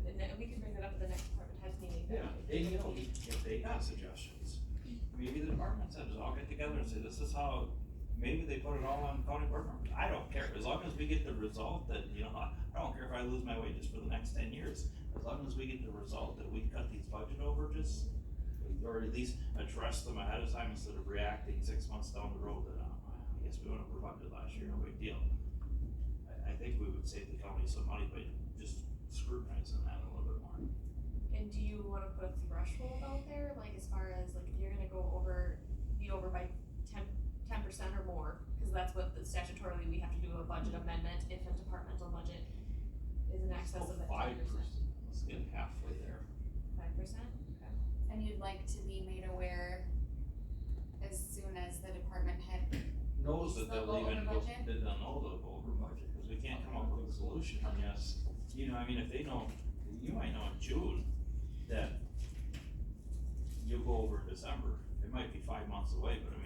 and then we can bring that up at the next department heads meeting. Yeah, if they got suggestions, maybe the department heads all get together and say, this is how, maybe they put it all on county board members, I don't care, as long as we get the result that, I don't care if I lose my wages for the next 10 years, as long as we get the result that we cut these budget overages, or at least address them ahead of time instead of reacting 6 months down the road that, I guess we went over budget last year, no big deal. I think we would save the county some money by just scrutinizing that a little bit more. And do you wanna put a threshold out there, like as far as, like, if you're gonna be over by 10% or more, cause that's what statutorily we have to do a budget amendment if a departmental budget is in excess of that 10%. 5%, let's get halfway there. 5%, okay. And you'd like to be made aware as soon as the department head, Knows that Still they'll go even over go, budget? they don't know they'll go over budget, cause we can't come up with a solution unless, if they know, you might know in June that you'll go over in December, it might be 5 months away, but if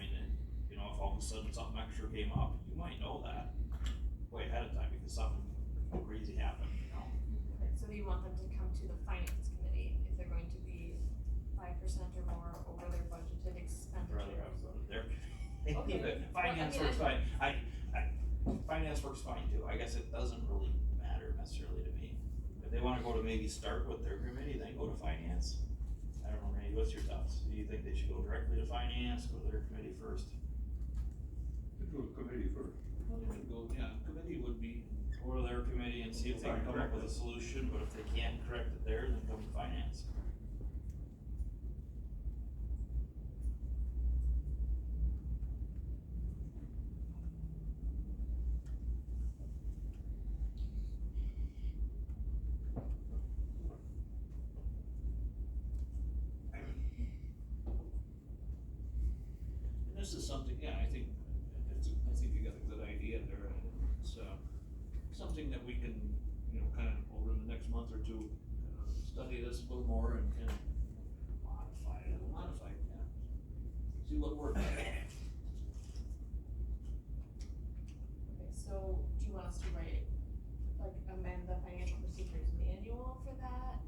all of a sudden something extra came up, you might know that way ahead of time, because something crazy happened, Okay, so do you want them to come to the finance committee if they're going to be 5% or more over their budgeted I'd expenditure? rather have them there. Okay. Finance Well, works fine, finance works fine too, I guess it doesn't really matter necessarily to me. If they wanna go to maybe start with their committee, then go to finance. I don't know, Randy, what's your thoughts? Do you think they should go directly to finance, go to their committee first? Do a committee first. Committee would be. Go to their committee and see if they can come up with a solution, but if they can't correct it there, then come to finance. And this is something, I think you got a good idea there, it's, something that we can, kind of over the next month or two, study this a little more and modify it, yeah. See what works. Okay, so do you want us to write, amend the financial procedures manual for that?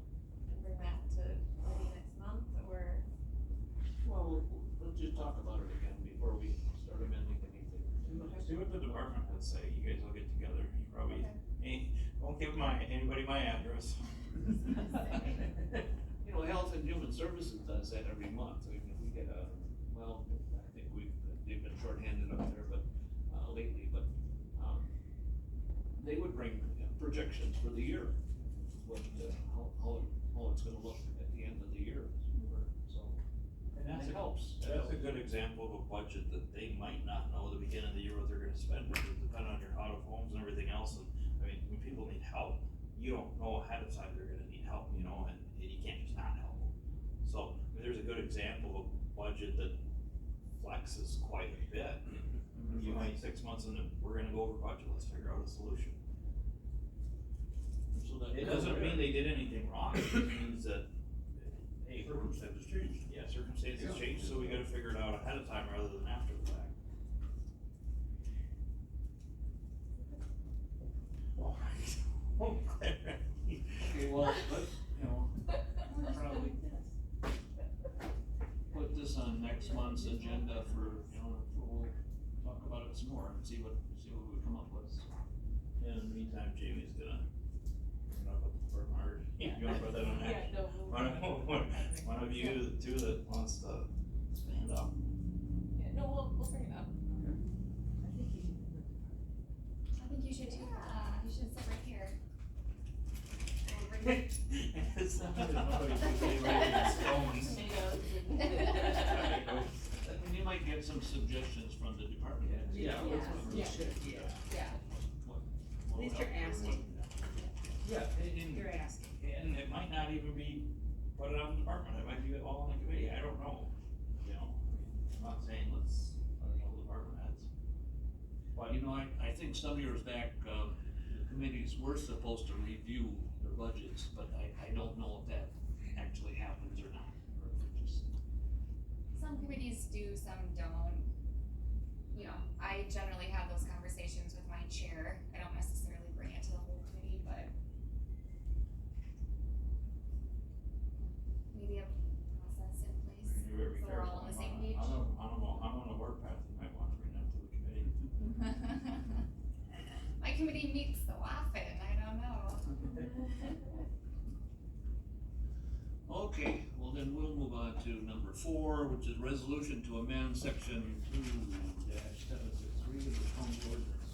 And bring that to maybe next month, or? talk about it again before we start amending anything. See what the department heads say, you guys will get together, you probably, hey, don't give anybody my address. You know, Health and Human Services does that every month, I mean, we get well, I think they've been shorthanded up there, but, lately, but, they would bring projections for the year, what, how it's gonna look at the end of the year, so, and that helps. That's a good example of a budget that they might not know at the beginning of the year what they're gonna spend, because depending on your out of homes and everything else, and, I mean, when people need help, you don't know ahead of time they're gonna need help, you know, and you can't just not help them. So, I mean, there's a good example of a budget that flexes quite a bit. You might 6 months into, we're gonna go over budget, let's figure out a solution. So that. It doesn't mean they did anything wrong, it means that, hey, Circumstances changed. yeah, circumstances Yeah. change, so we gotta figure it out ahead of time rather than after the fact. Alright. Okay, well, let's, probably put this on next month's agenda for, we'll talk about it some more and see what we come up with. In the meantime, Jamie's gonna bring up with the firm. You wanna put that on Yeah, action? no, we'll. One of you, the two that wants to stand up. Yeah, no, we'll bring it up. I think you should too, you should sit right here. It's not that nobody's really writing stones. Tomatoes. And you might get some suggestions from the department heads. Yeah. Yeah. Yeah, at least you're asking, Yeah, you're asking. and it might not even be put it on the department, it might be all on the committee, I don't know. I'm not saying let's, put it on the department heads. But, I think some years back, the committees were supposed to review their budgets, but I don't know if that actually happens or not, or if it just. Some committees do, some don't. I generally have those conversations with my chair, I don't necessarily bring it to the whole committee, but maybe a process in place, You're very so we're all careful. on the same page. I'm on a work path, you might want to bring that to the committee. My committee meets so often, I don't know. Okay, well then we'll move on to number 4, which is resolution to amend section 2-763 of the county ordinance.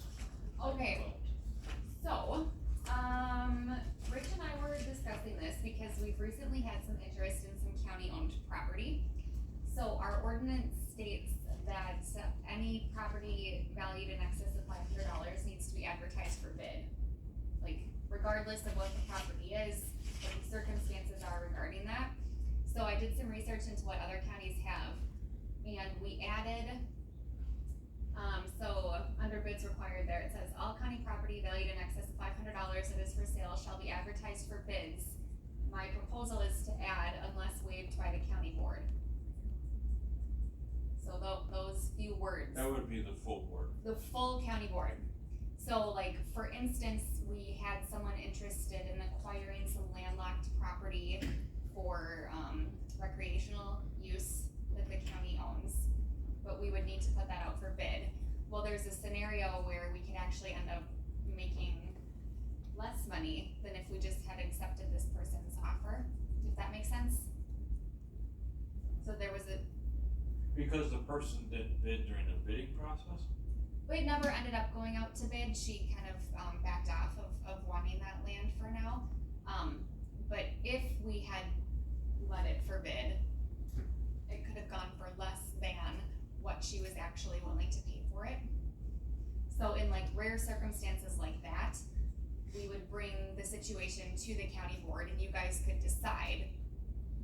Okay. So, Rich and I were discussing this because we've recently had some interest in some county-owned property. So our ordinance states that any property valued in excess of $500 needs to be advertised for bid. Like, regardless of what the property is, what the circumstances are regarding that. So I did some research into what other counties have, and we added so under bids required there, it says all county property valued in excess of $500 that is for sale shall be advertised for bids. My proposal is to add unless waived by the county board. So those few words. That would be the full board. The full county board. So like, for instance, we had someone interested in acquiring some landlocked property for, recreational use that the county owns, but we would need to put that out for bid. Well, there's a scenario where we could actually end up making less money than if we just had accepted this person's offer, if that makes sense. So there was Because the person didn't bid during the bidding process? it never ended up going out to bid, she kind of, backed off of wanting that land for now. But if we had let it for bid, it could have gone for less than what she was actually willing to pay for it. So in like rare circumstances like that, we would bring the situation to the county board and you guys could decide,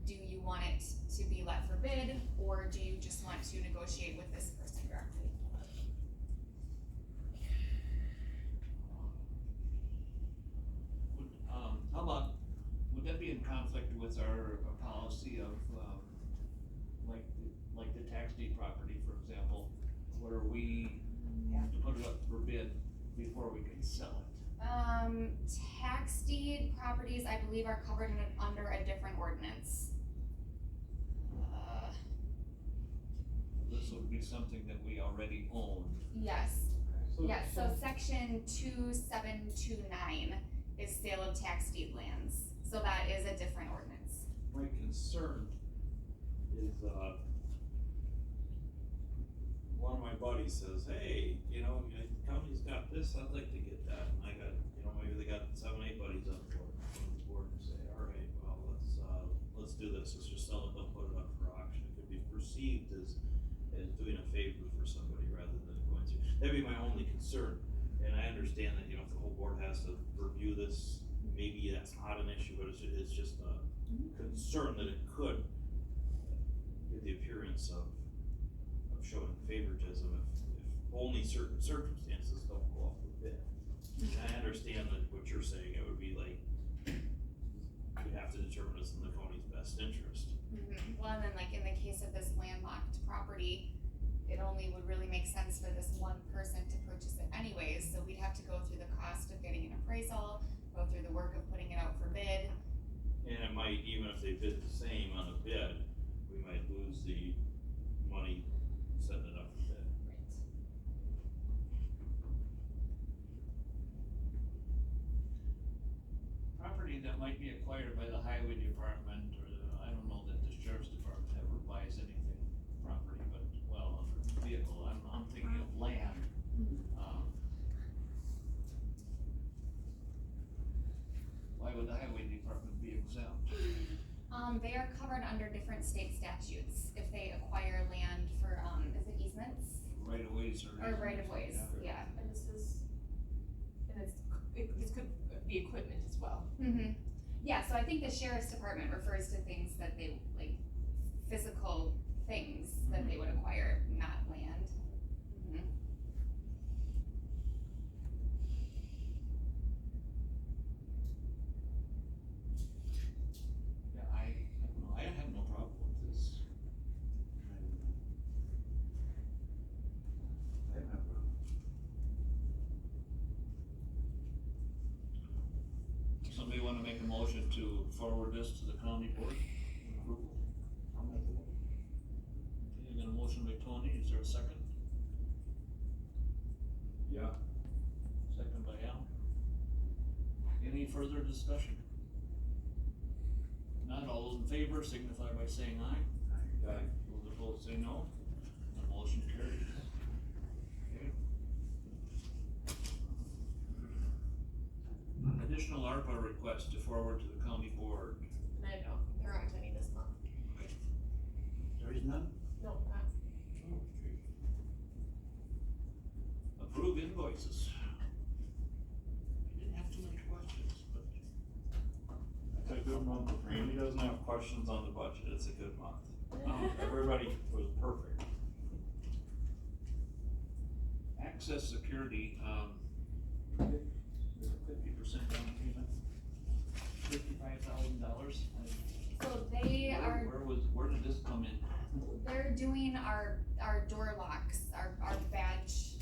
do you want it to be let for bid, or do you just want to negotiate with this person directly? How about, would that be in conflict with our policy of, like the tax deed property, for example, where we have to put it up for bid before we can sell it? Tax deed properties, I believe, are covered under a different ordinance. this would be something that we already own. Yes, yes, so section 2729 is sale of tax deed lands, so that is a different ordinance. My concern is, one of my buddies says, hey, you know, the county's got this, I'd like to get that, and I got, you know, maybe they got 7, 8 buddies on the board and say, alright, well, let's do this, let's just sell it, don't put it up for auction. It could be perceived as doing a favor for somebody rather than going through, that'd be my only concern. And I understand that, you know, if the whole board has to review this, maybe that's not an issue, but it's just a concern that it could give the appearance of showing favoritism if only certain circumstances don't go off the bid. And I understand that what you're saying, it would be like, we have to determine it's in the county's best interest. Well, and then like in the case of this landlocked property, it only would really make sense for this one person to purchase it anyways, so we'd have to go through the cost of getting an appraisal, go through the work of putting it out for bid. And it might, even if they bid the same on a bid, we might lose the money setting it up for bid. Property that might be acquired by the highway department, or I don't know that the sheriff's department ever buys anything property, but, well, vehicle, I'm thinking of land. Why would the highway department be exempt? They are covered under different state statutes if they acquire land for, is it easements? Right of ways or? Or right of ways, yeah. And this could be equipment as well. Yeah, so I think the sheriff's department refers to things that they, like, physical things that they would acquire, not land. Yeah, I don't know, I have no problem with this. I have no problem. Somebody wanna make a motion to forward this to the county board? Approval? I'll make the motion. Okay, you got a motion by Tony, is there a second? Yeah. Second by Al. Any further discussion? Not all those in favor signify by saying aye. Aye. Those opposed say no. The motion carries. Okay. Additional ARPA request to forward to the county board. And I know, there aren't any this month. There is none? No, not. Approve invoices. I didn't have too many questions, but It's a good month. Randy doesn't have questions on the budget, it's a good month. Everybody was perfect. access security, 50% down payment, $55,000. So they are, Where did this come in? they're doing our door locks, our badge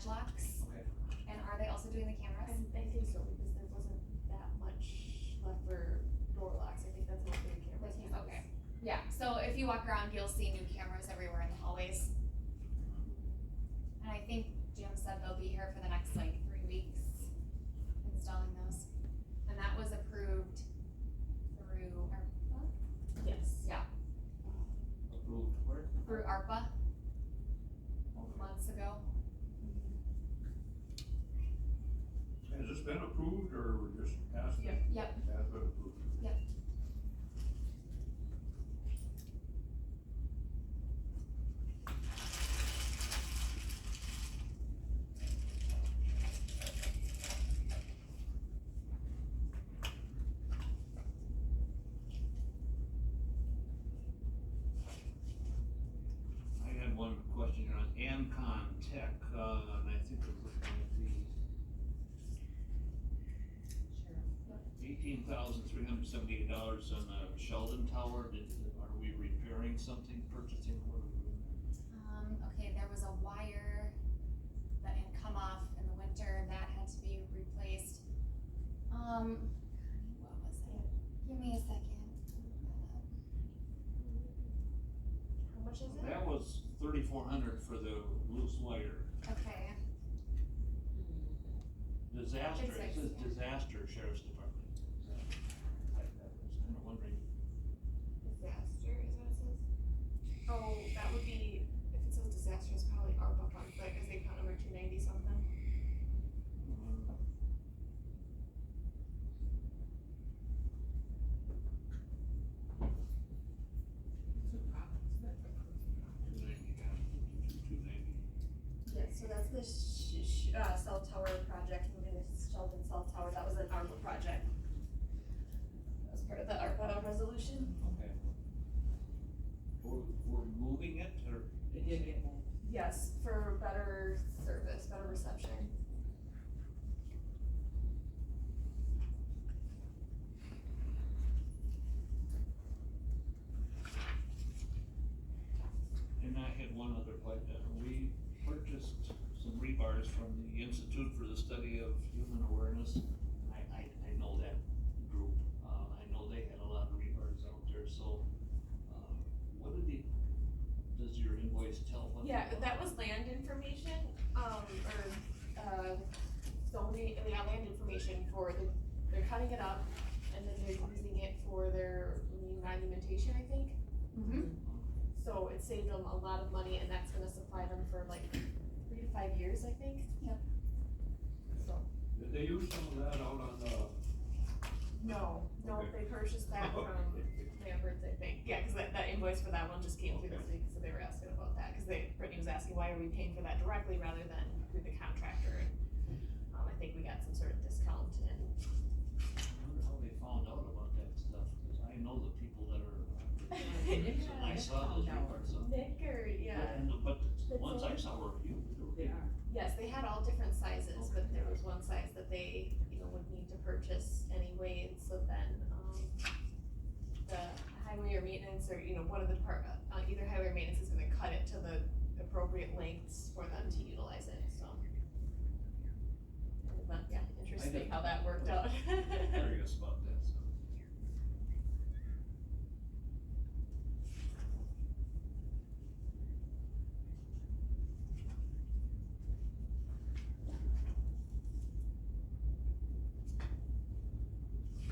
locks. Okay. And are they also doing the cameras? I think so, because there wasn't that much left for door locks, I think that's mostly the cameras. Okay, yeah, so if you walk around, you'll see new cameras everywhere in the hallways. And I think Jim said they'll be here for the next like 3 weeks installing those. And that was approved through ARPA? Yes. Yeah, Approved where? through ARPA months ago. Has this been approved, or we're just asking? Yep. Yep. Has been approved. Yep. I had one question here on Ancon Tech, and I think it was going to be $18,378 on the Sheldon Tower. Are we repairing something, purchasing? What are we doing? Okay, there was a wire that had come off in the winter that had to be replaced. What was it? Give me a second. How much is it? That was $2,400 for the loose wire. Okay, Disaster, It's it like- says disaster sheriff's department. I was kinda wondering, Disaster is what it says? Oh, that would be, if it says disaster, it's probably ARPA funds, like, is they account number 290 something? Yeah, so that's the cell tower project, moving the Sheldon cell tower, that was an ARPA project. That was part of the ARPA resolution. Okay. We're moving it, or? It did get moved. Yes, for better service, better reception. And I had one other question, we purchased some rebars from the Institute for the Study of Human Awareness. I know that group, I know they had a lot of rebars out there, so, what did does your invoice tell what? Yeah, that was land information, zoning, yeah, land information for they're cutting it up, and then they're using it for their monumentation, I think. So it saved them a lot of money, and that's gonna supply them for like 3 to 5 years, I think. Yep. So, Did they use some of that out on the? no, Okay. they purchased that from Lambert's, I think. Yeah, cause that invoice for that one just came through this week, so they were asking about that, cause Brittany was asking, why are we paying for that directly rather than through the contractor? And, I think we got some sort of discount and, I wonder how they found out about that stuff, cause I know the people that are. And I saw those rebars up. Nick or, yeah. But the ones I saw were huge. They are. Yes, they had all different sizes, but there was one size that they, would need to purchase anyway, so then, the highway or maintenance or, one of the either highway or maintenance is gonna cut it to the appropriate lengths for them to utilize it, so. But, yeah, interesting how that worked out. Curious about that stuff.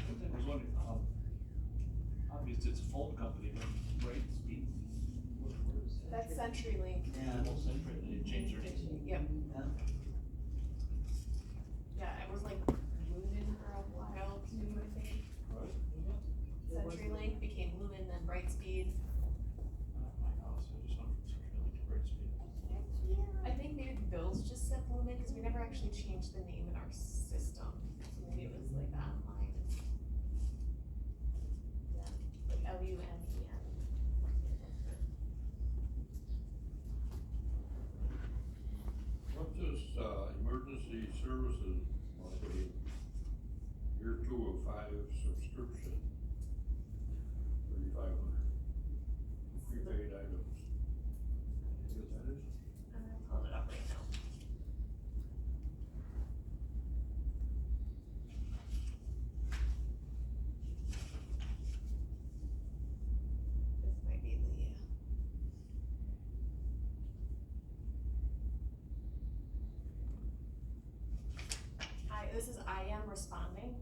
I was wondering, obviously it's a phone company, but Bright Speed, what is that? That's CenturyLink. Yeah. Well, Century, they changed their. Yep, Yeah. yeah, it was like Lumen for a while too, I think. CenturyLink became Lumen, then Brightspeed. Not my house, I just went from Central to Brightspeed. I think maybe the bills just said Lumen, cause we never actually changed the name in our system, so maybe it was like online. Yeah, like LUMEN. What's this, emergency services monthly, year 2 of 5 subscription? 3,500. Prepaid items. You know what that is? I'm gonna pull it up right now. This might be the, this is I am responding,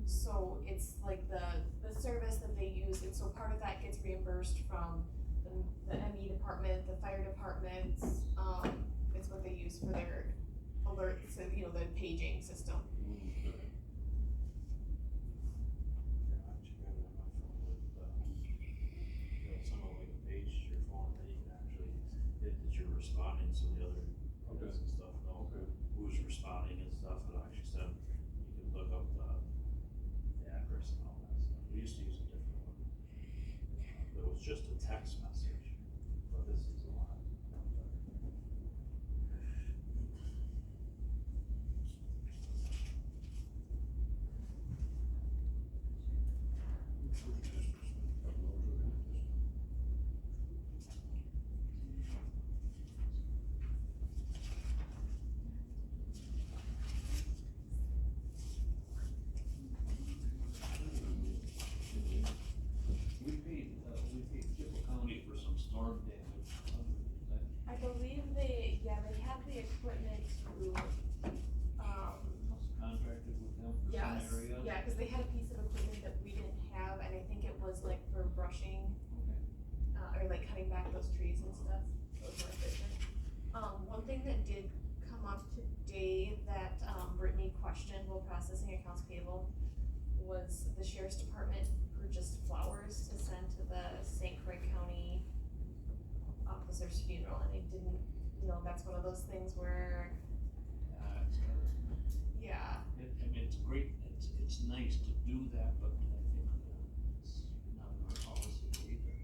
so it's like the service that they use, and so part of that gets reimbursed from the ME department, the fire departments, it's what they use for their alerts, so, the paging system. Yeah, I actually got it on my phone with, someone like a page to your phone that you can actually hit that you're responding, so the other units and stuff know who's responding and stuff, and actually send, you can look up the address and all that stuff. We used to use a different one. That was just a text message, but this is a lot better. sheriff's department purchased flowers to send to the St. Croix County officer's funeral, and I didn't, that's one of those things where, It's yeah, I mean, it's great, it's nice to do that, but I think it's not in our policy either.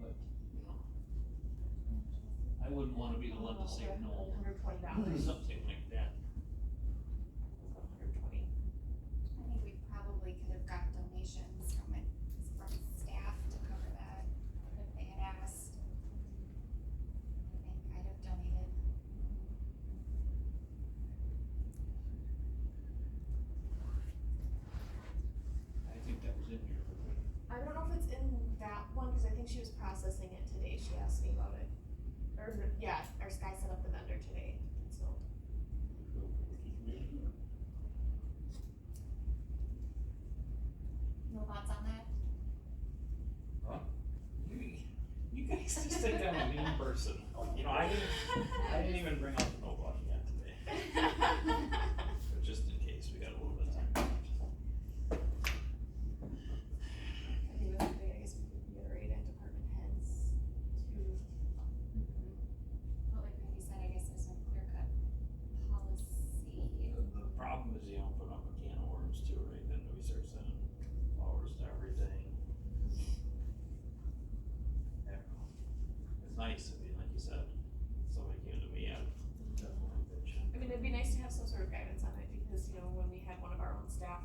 But, I wouldn't wanna be the one to say no, $120. something like that. $120. I think we probably could have got donations from staff to cover that if they had asked. I think I'd have donated. I think that was in here, but I don't know if it's in that one, cause I think she was processing it today, she asked me about it. Or, yeah, our Sky set up the vendor today, so. No thoughts on that? You guys just think I'm a mean person. You know, I didn't even bring up the no button yet today. But just in case, we got a little bit of time. I think that's the thing, I guess we could reiterate at department heads to, But like Randy said, I guess there's no clear cut policy. The problem is you don't put up a can of worms too, right? Then we start sending flowers to everything. I don't know. It's nice, I mean, like you said, somebody came to me, I'd definitely pitch in. I mean, it'd be nice to have some sort of guidance on it, because, when we had one of our own staff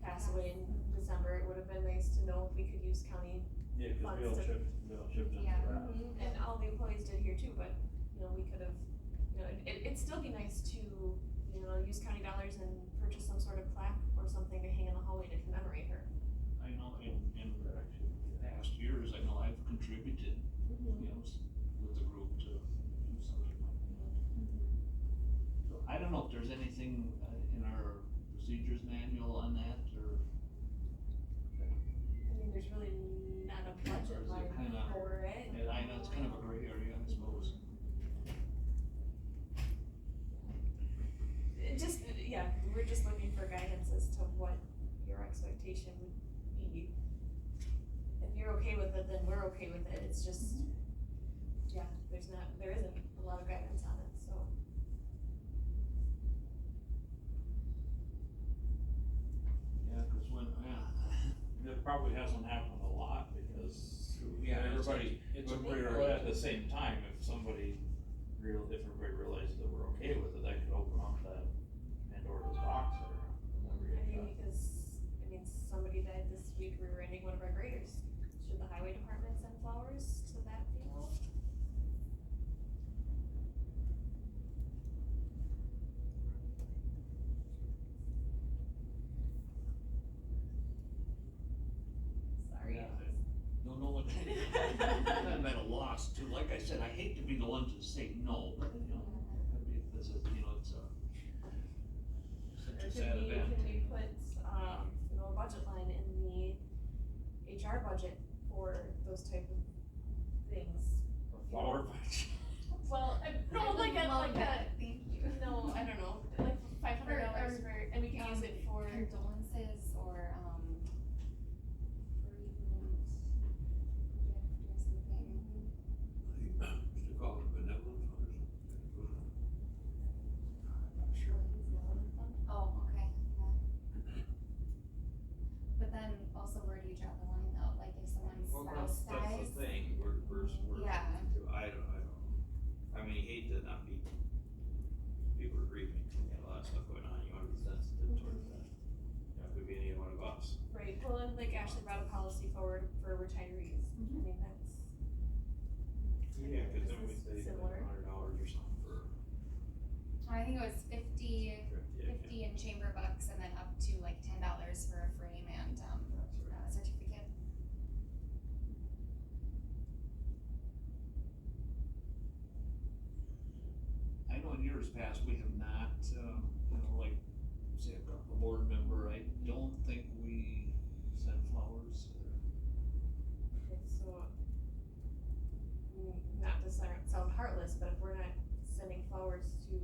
pass away in December, it would have been nice to know if we could use county, Yeah, cause we all Funds to- chipped into Yeah. that. and all the employees did here too, but, we could have, it'd still be nice to, use county dollars and purchase some sort of plaque or something to hang in the hallway to commemorate her. I know in past years, I know I've contributed, with the group to do something like that. So I don't know if there's anything in our procedures manual on that, or, I mean, there's really not a budget Or is it line kinda- for it. and I know it's kind of a gray area, I suppose. We're just looking for guidance as to what your expectation would be. If you're okay with it, then we're okay with it, it's just, there isn't a lot of guidance on it, so. Yeah, cause It probably hasn't happened a lot because everybody, it's a but gray but area. at the same time, if everybody realized that we're okay with it, that could open up that Pandora's box or whatever. Because, somebody died this week, we were ending one of our graders. Should the highway department send flowers to that funeral? Sorry. Yeah. Don't know what, I'm at a loss too, like I said, I hate to be the one to say no, but, this is, it's such a sad event. Can we put, a budget line in the HR budget for those type of things? Flower patch. Well, no, like Love a, that, thank you. no, I don't know, like $500 for, and we can use it for. Condolences or, bereavement gift or something. Used to call it benevolent fund or something. Oh, okay, yeah. But then also where do you draw the line though, like if someone's Well, spouse dies? that's the thing, we're, Yeah. I don't, I mean, you hate to not be, people are grieving, you got a lot of stuff going on, you wanna be sensitive towards that. It could be any one of us. Right, well, and like Ashley brought a policy forward for retirees, I mean, that's. Yeah, cause then we This is say similar. $100 or something for I think it was 50 50, in chamber bucks and then up to like $10 for a frame and, certificate. I know in years past, we have not, like, say a board member, I don't think we send flowers or. Okay, so, not to sound heartless, but if we're not sending flowers to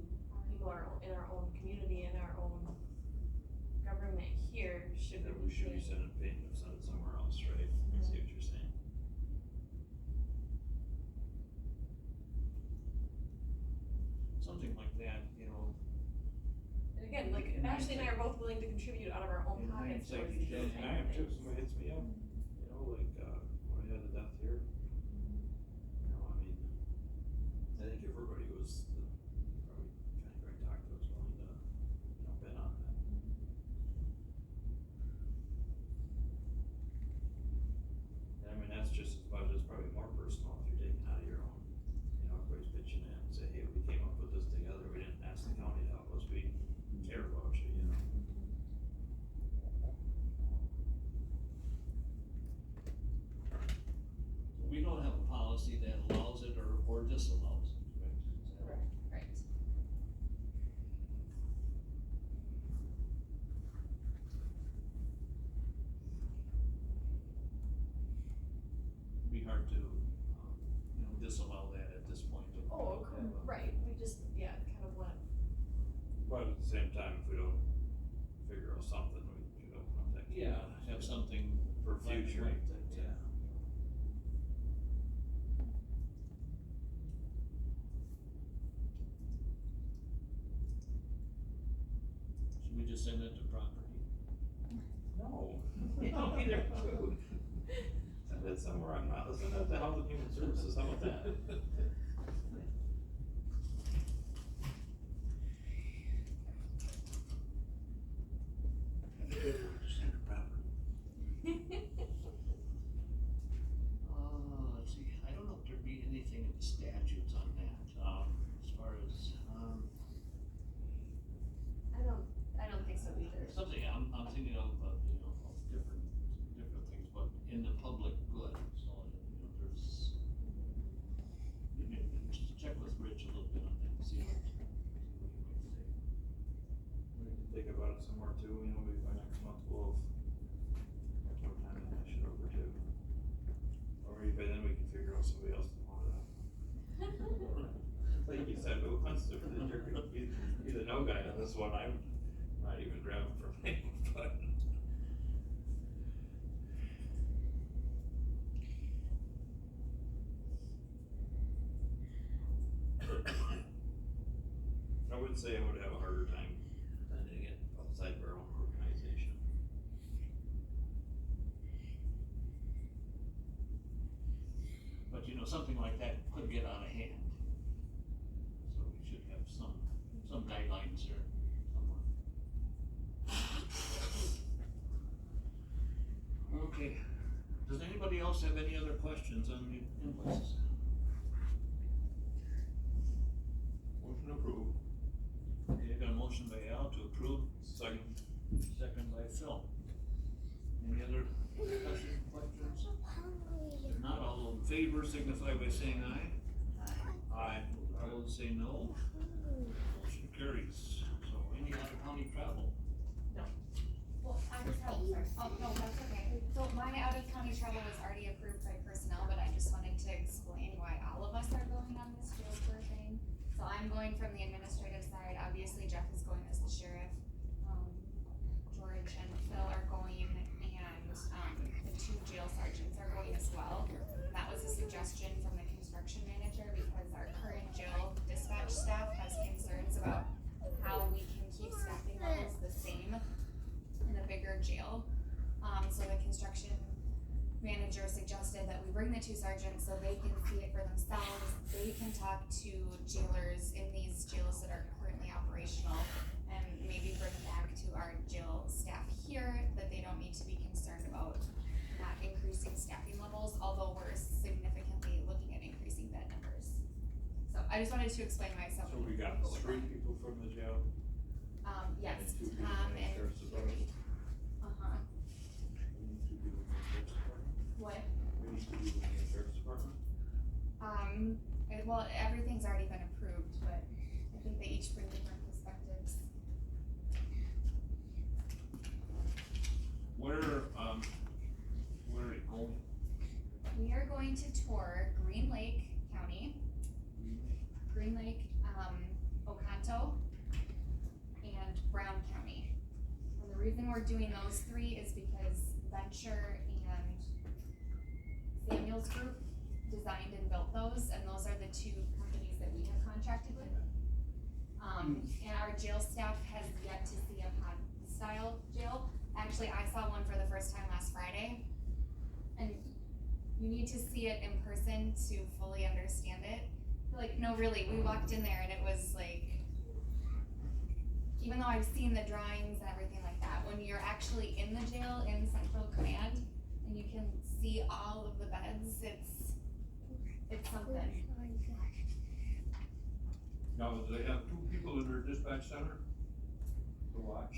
people in our own community, in our own government here, should That we we should be paying? paying to send it somewhere else, right? I see what you're saying. Something like that, you know, And again, like Ashley and I are both willing to contribute out of our own In pockets hindsight, towards you these should- kind I of am too, things. somebody hits me up, you know, like, when I had the death here. You know, I mean, I think everybody was, probably trying to talk to us, willing to jump in on that. And I mean, that's just as much, it's probably more personal if you're taking out of your own, you know, everybody's pitching in and say, hey, we came up with this together, we didn't ask the county to help us, we care about you, you know? we don't have a policy that allows it or disallows it, right? Correct, right. It'd be hard to, you know, disallow that at this point. Oh, right, we just, yeah, kind of want, But at the same time, if we don't figure out something, we should open up that. can. Yeah, have something For black and future, white that, yeah. Should we just send it to property? No, you don't need their food. Send it somewhere, I'm not, send it to Health and Human Services, how about that? Let's see, I don't know if there'd be anything in the statutes on that, as far as, I don't think so either. something, I'm thinking of, you know, of different things, but in the public good, so, you know, there's. Just check with Rich a little bit on that, see what he might say. We can think about it some more too, you know, maybe by next month we'll have more time to hash it over too. Or maybe by then we can figure out somebody else to want it up. Like you said, who wants to, you're the no guy on this one, I'm not even grabbing for me, but. I would say I would have a harder time finding it outside of our own organization. But, you know, something like that could get out of hand. So we should have some guidelines there somewhere. Okay, does anybody else have any other questions on the invoices? Motion approved. Okay, I got a motion by Al to approve, Second. second by Phil. Any other discussion, questions? If not, all those in favor signify by saying aye. Aye. Opposed, say no. Motion carries. So any out of county travel? Well, I just have, sorry, oh, no, that's okay. So my out of county travel was already approved by personnel, but I just wanted to explain why all of us are going on this jail tour thing. So I'm going from the administrative side, obviously Jeff is going as the sheriff. George and Phil are going, and, the two jail sergeants are going as well. That was a suggestion from the construction manager because our current jail dispatch staff has concerns about how we can keep staffing levels the same in a bigger jail. So the construction manager suggested that we bring the two sergeants so they can see it for themselves. They can talk to jailers in these jails that are currently operational and maybe bring back to our jail staff here that they don't need to be concerned about not increasing staffing levels, although we're significantly looking at increasing bed numbers. So I just wanted to explain myself. So we got 3 people from the jail? Yes, And 2 people Tom from the and sheriff's department? uh-huh, We need 2 people from the sheriff's department? what? We need 2 people from the sheriff's department? Well, everything's already been approved, but I think they each bring different perspectives. Where are you going? We are going to tour Green Lake County, Oconto, and Brown County. And the reason we're doing those three is because Venture and Samuel's group designed and built those, and those are the two companies that we have contracted with. And our jail staff has yet to see a pod style jail. Actually, I saw one for the first time last Friday, and you need to see it in person to fully understand it. Like, no, really, we walked in there and it was like, even though I've seen the drawings and everything like that, when you're actually in the jail in Central Command and you can see all of the beds, it's something. Now, do they have two people in their dispatch center to watch?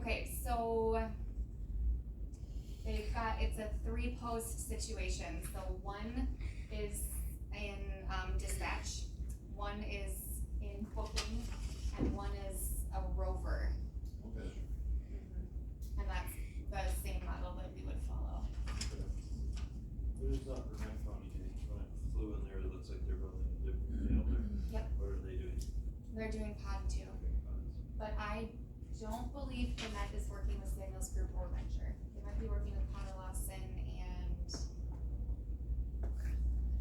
Okay, so they've got, it's a 3-post situation, so one is in, dispatch, one is in booking, and one is a rover. Okay. And that's the same model that we would follow. There's not Vermont County, when I flew in there, it looks like they're building a different jail there. Yep. What are they doing? They're doing pod 2, but I don't believe Met is working with Samuel's group or Venture. They might be working with Potter Lawson and I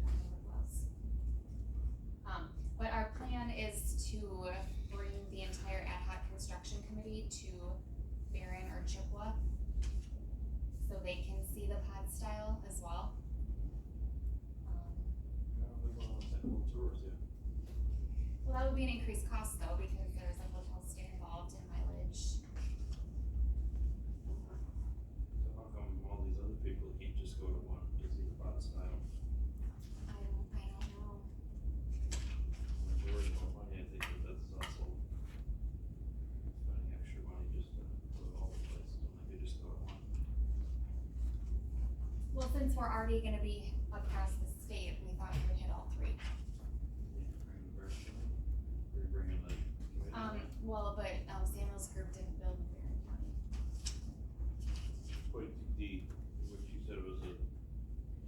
don't know who else. But our plan is to bring the entire ad hoc construction committee to Barron or Chippewa, so they can see the pod style as well. They're going on technical tours, yeah. Well, that would be an increased cost though, because there's a hotel stay involved in mileage. So how come all these other people can't just go to one to see the pod style? I don't know. When they're worried about money, I think that's also spending extra money just to go to all the places, when they could just go to one. Well, since we're already gonna be across the state, we thought we would hit all 3. Bring the Barron County, or you bringing the committee? Well, but, Samuel's group didn't build in Barron County. But what you said was that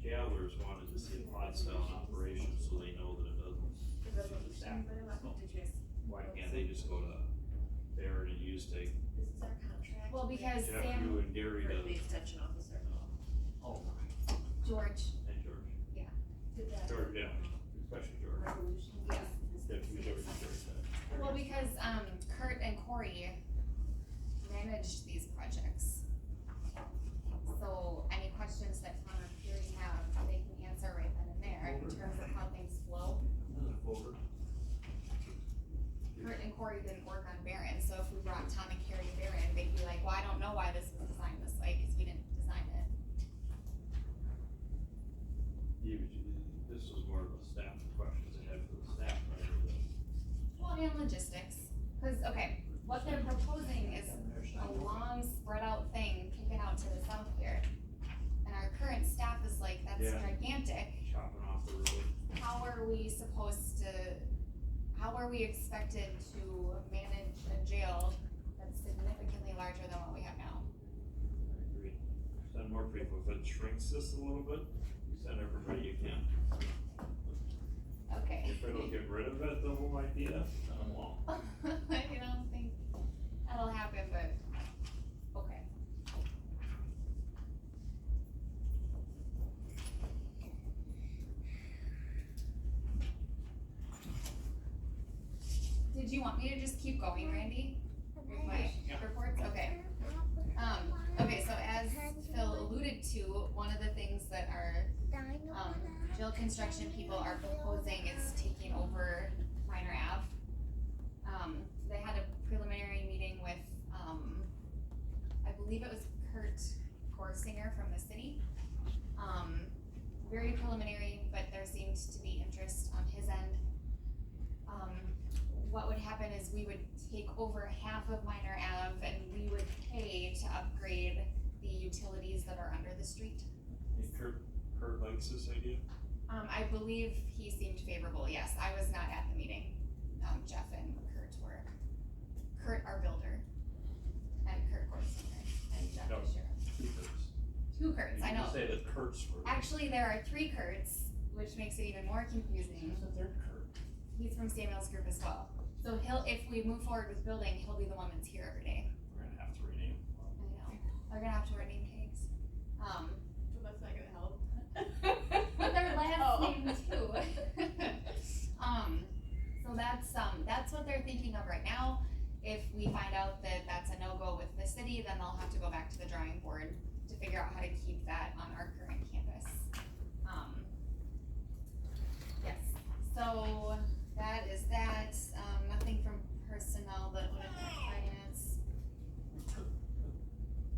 jailers wanted to see a pod style in operation, so they know that it doesn't. Why can't they just go to Barron and use take This is our contract. Well, because Jeff, Sam, you and Gary For to, the extension officer. oh, George, and George, Did that George, yeah, especially George. resolution. yes. Yeah, we George said. Well, because, Kurt and Corey managed these projects. So any questions that Tom or Fury have, they can answer right then and there in terms of how things flow. Another folder. Kurt and Corey didn't work on Barron, so if we brought Tom and Carrie to Barron, they'd be like, well, I don't know why this was designed this way, cause we didn't design it. Yeah, but this was more of a staff questions they had for the staff, rather than. Well, and logistics, cause, okay, what they're proposing is a long spread out thing kicking out to the south here. And our current staff is like, that's Yeah. gigantic, Chopping off the road. how are we expected to manage a jail that's significantly larger than what we have now? I agree. Send more people, if it shrinks this a little bit, you send everybody you can. Okay. If it'll get rid of it, the whole idea, then won't. I don't think that'll happen, but, okay. Did you want me to just keep going, Randy? With my reports? Okay. Okay, so as Phil alluded to, one of the things that our, jail construction people are proposing is taking over Minor Ave. They had a preliminary meeting with, I believe it was Kurt Korsinger from the city. Very preliminary, but there seemed to be interest on his end. What would happen is we would take over half of Minor Ave and we would pay to upgrade the utilities that are under the street. And Kurt likes this idea? I believe he seemed favorable, yes, I was not at the meeting, Jeff and Kurt were. Kurt, our builder, and Kurt Korsinger, and Jeff No. the sheriff. 2 Kurts, I know. You say that Kurt's were. Actually, there are 3 Kurts, which makes it even more confusing. Who's the third Kurt? He's from Samuel's group as well. So if we move forward with building, he'll be the one that's here every day. We're gonna have to rename They're gonna have to wear name tags. But that's not gonna help. With their last Oh. name too. So that's what they're thinking of right now. If we find out that that's a no-go with the city, then they'll have to go back to the drawing board to figure out how to keep that on our current campus. Yes, so that is that, nothing from personnel that would affect finance.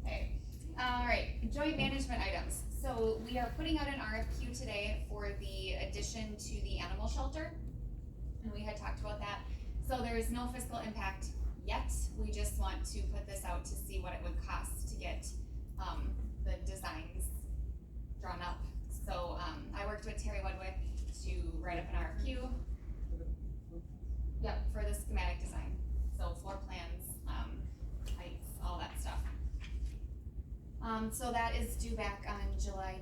Okay, alright, joint management items. So we are putting out an RFQ today for the addition to the animal shelter. And we had talked about that. So there's no fiscal impact yet. We just want to put this out to see what it would cost to get, the designs drawn up. So, I worked with Terry Wedwick to write up an RFQ. Yep, for the schematic design. So floor plans, heights, all that stuff. So that is due back on July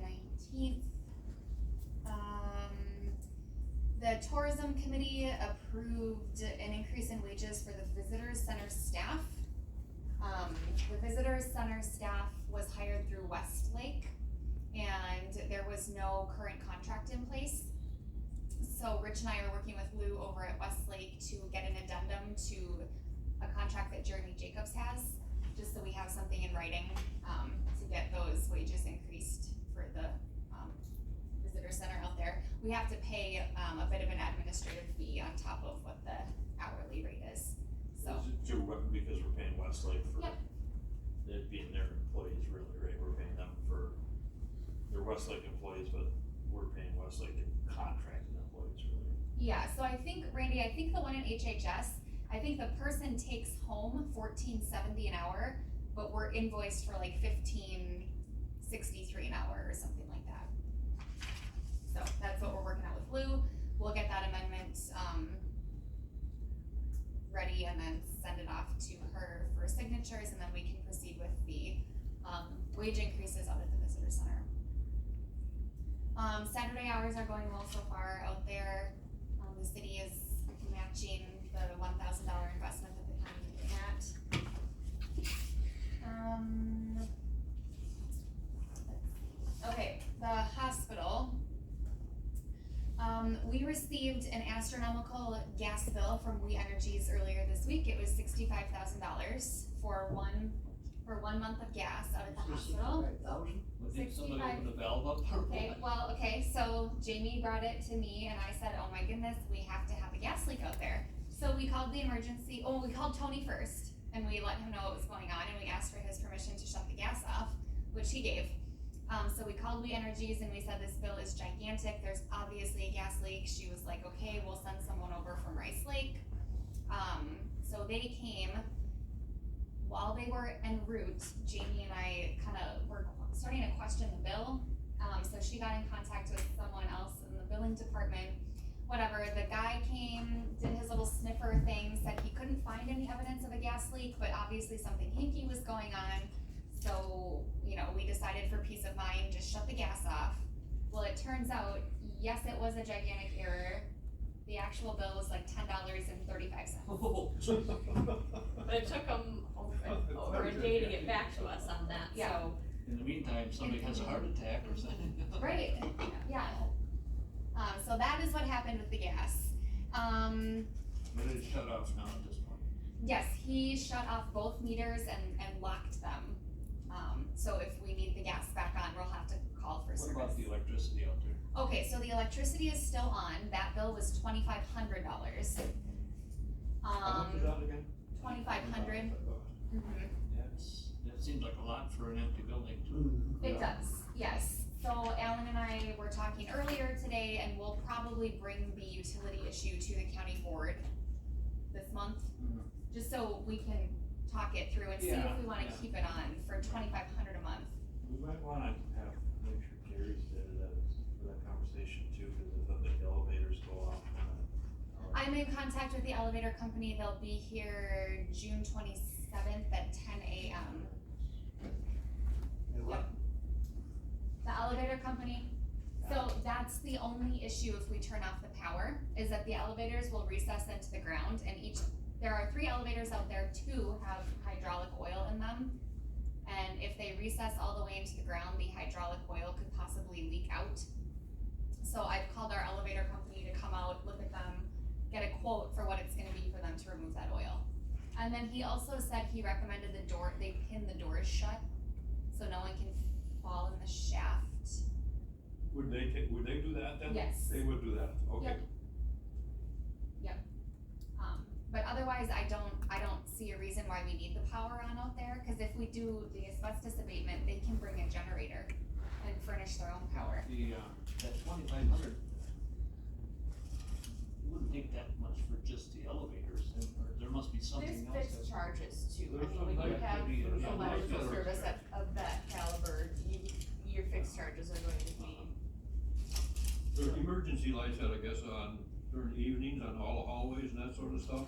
19th. The tourism committee approved an increase in wages for the visitors center staff. The visitors center staff was hired through Westlake, and there was no current contract in place. So Rich and I are working with Lou over at Westlake to get an addendum to a contract that Jeremy Jacobs has, just so we have something in writing, to get those wages increased for the, visitor center out there. We have to pay, a bit of an administrative fee on top of what the hourly rate is, so. Is it because we're paying Westlake for Yep. it being their employees, really, right? We're paying them for, they're Westlake employees, but we're paying Westlake to contracted employees, really. Yeah, so I think, Randy, I think the one in HHS, I think the person takes home $14.70 an hour, but we're invoiced for like $15.63 an hour or something like that. So that's what we're working out with Lou. We'll get that amendment, ready and then send it off to her for signatures, and then we can proceed with the, wage increases out at the visitor center. Saturday hours are going well so far out there. The city is matching the $1,000 investment that the county did at. Okay, the hospital. We received an astronomical gas bill from We Energies earlier this week. It was $65,000 for one month of gas out at the hospital. Would think somebody 65. opened the valve up or Okay, what? well, okay, so Jamie brought it to me and I said, oh my goodness, we have to have a gas leak out there. So we called we called Tony first and we let him know what was going on and we asked for his permission to shut the gas off, which he gave. So we called We Energies and we said this bill is gigantic, there's obviously a gas leak. She was like, okay, we'll send someone over from Rice Lake. So they came. While they were en route, Jamie and I were starting to question the bill. So she got in contact with someone else in the billing department. Whatever, the guy came, did his little sniffer thing, said he couldn't find any evidence of a gas leak, but obviously something hinky was going on. So, we decided for peace of mind, just shut the gas off. Well, it turns out, yes, it was a gigantic error. The actual bill was like $10.35. Oh, But it took them over a day to get back to us on that, Yeah. so. in the meantime, somebody has a heart attack or something. Right, yeah. So that is what happened with the gas. But it's shut off now at this point. Yes, he shut off both meters and locked them. So if we need the gas back on, we'll have to call for What service. about the electricity out there? Okay, so the electricity is still on. That bill was $2,500. How much is that again? $2,500. That seems like a lot for an empty building too. It does, yes. So Alan and I were talking earlier today, and we'll probably bring the utility issue to the county board this month, just so we can talk it through and see if we wanna keep it on for $2,500 a month. We might wanna make sure Gary's there for that conversation too, cause if the elevators go off, I'm in contact with the elevator company. They'll be here June 27th at 10 a.m. And what? The elevator company. So that's the only issue if we turn off the power, is that the elevators will recess into the ground, and there are 3 elevators out there, 2 have hydraulic oil in them. And if they recess all the way into the ground, the hydraulic oil could possibly leak out. So I've called our elevator company to come out, look at them, get a quote for what it's gonna be for them to remove that oil. And then he also said he recommended they pin the doors shut, so no one can fall in the shaft. Would they do that then? Yes. They would do that, okay. Yep. But otherwise, I don't see a reason why we need the power on out there, cause if we do the asbestos abatement, they can bring a generator and furnish their own power. That 2,500 wouldn't take that much for just the elevators, or there must be something There's else. fixed charges too, I There's mean, when some you like- have there's some electrical like- service of that caliber, your fixed charges are going to be. There's emergency lights that I guess during the evenings on all the hallways and that sort of stuff.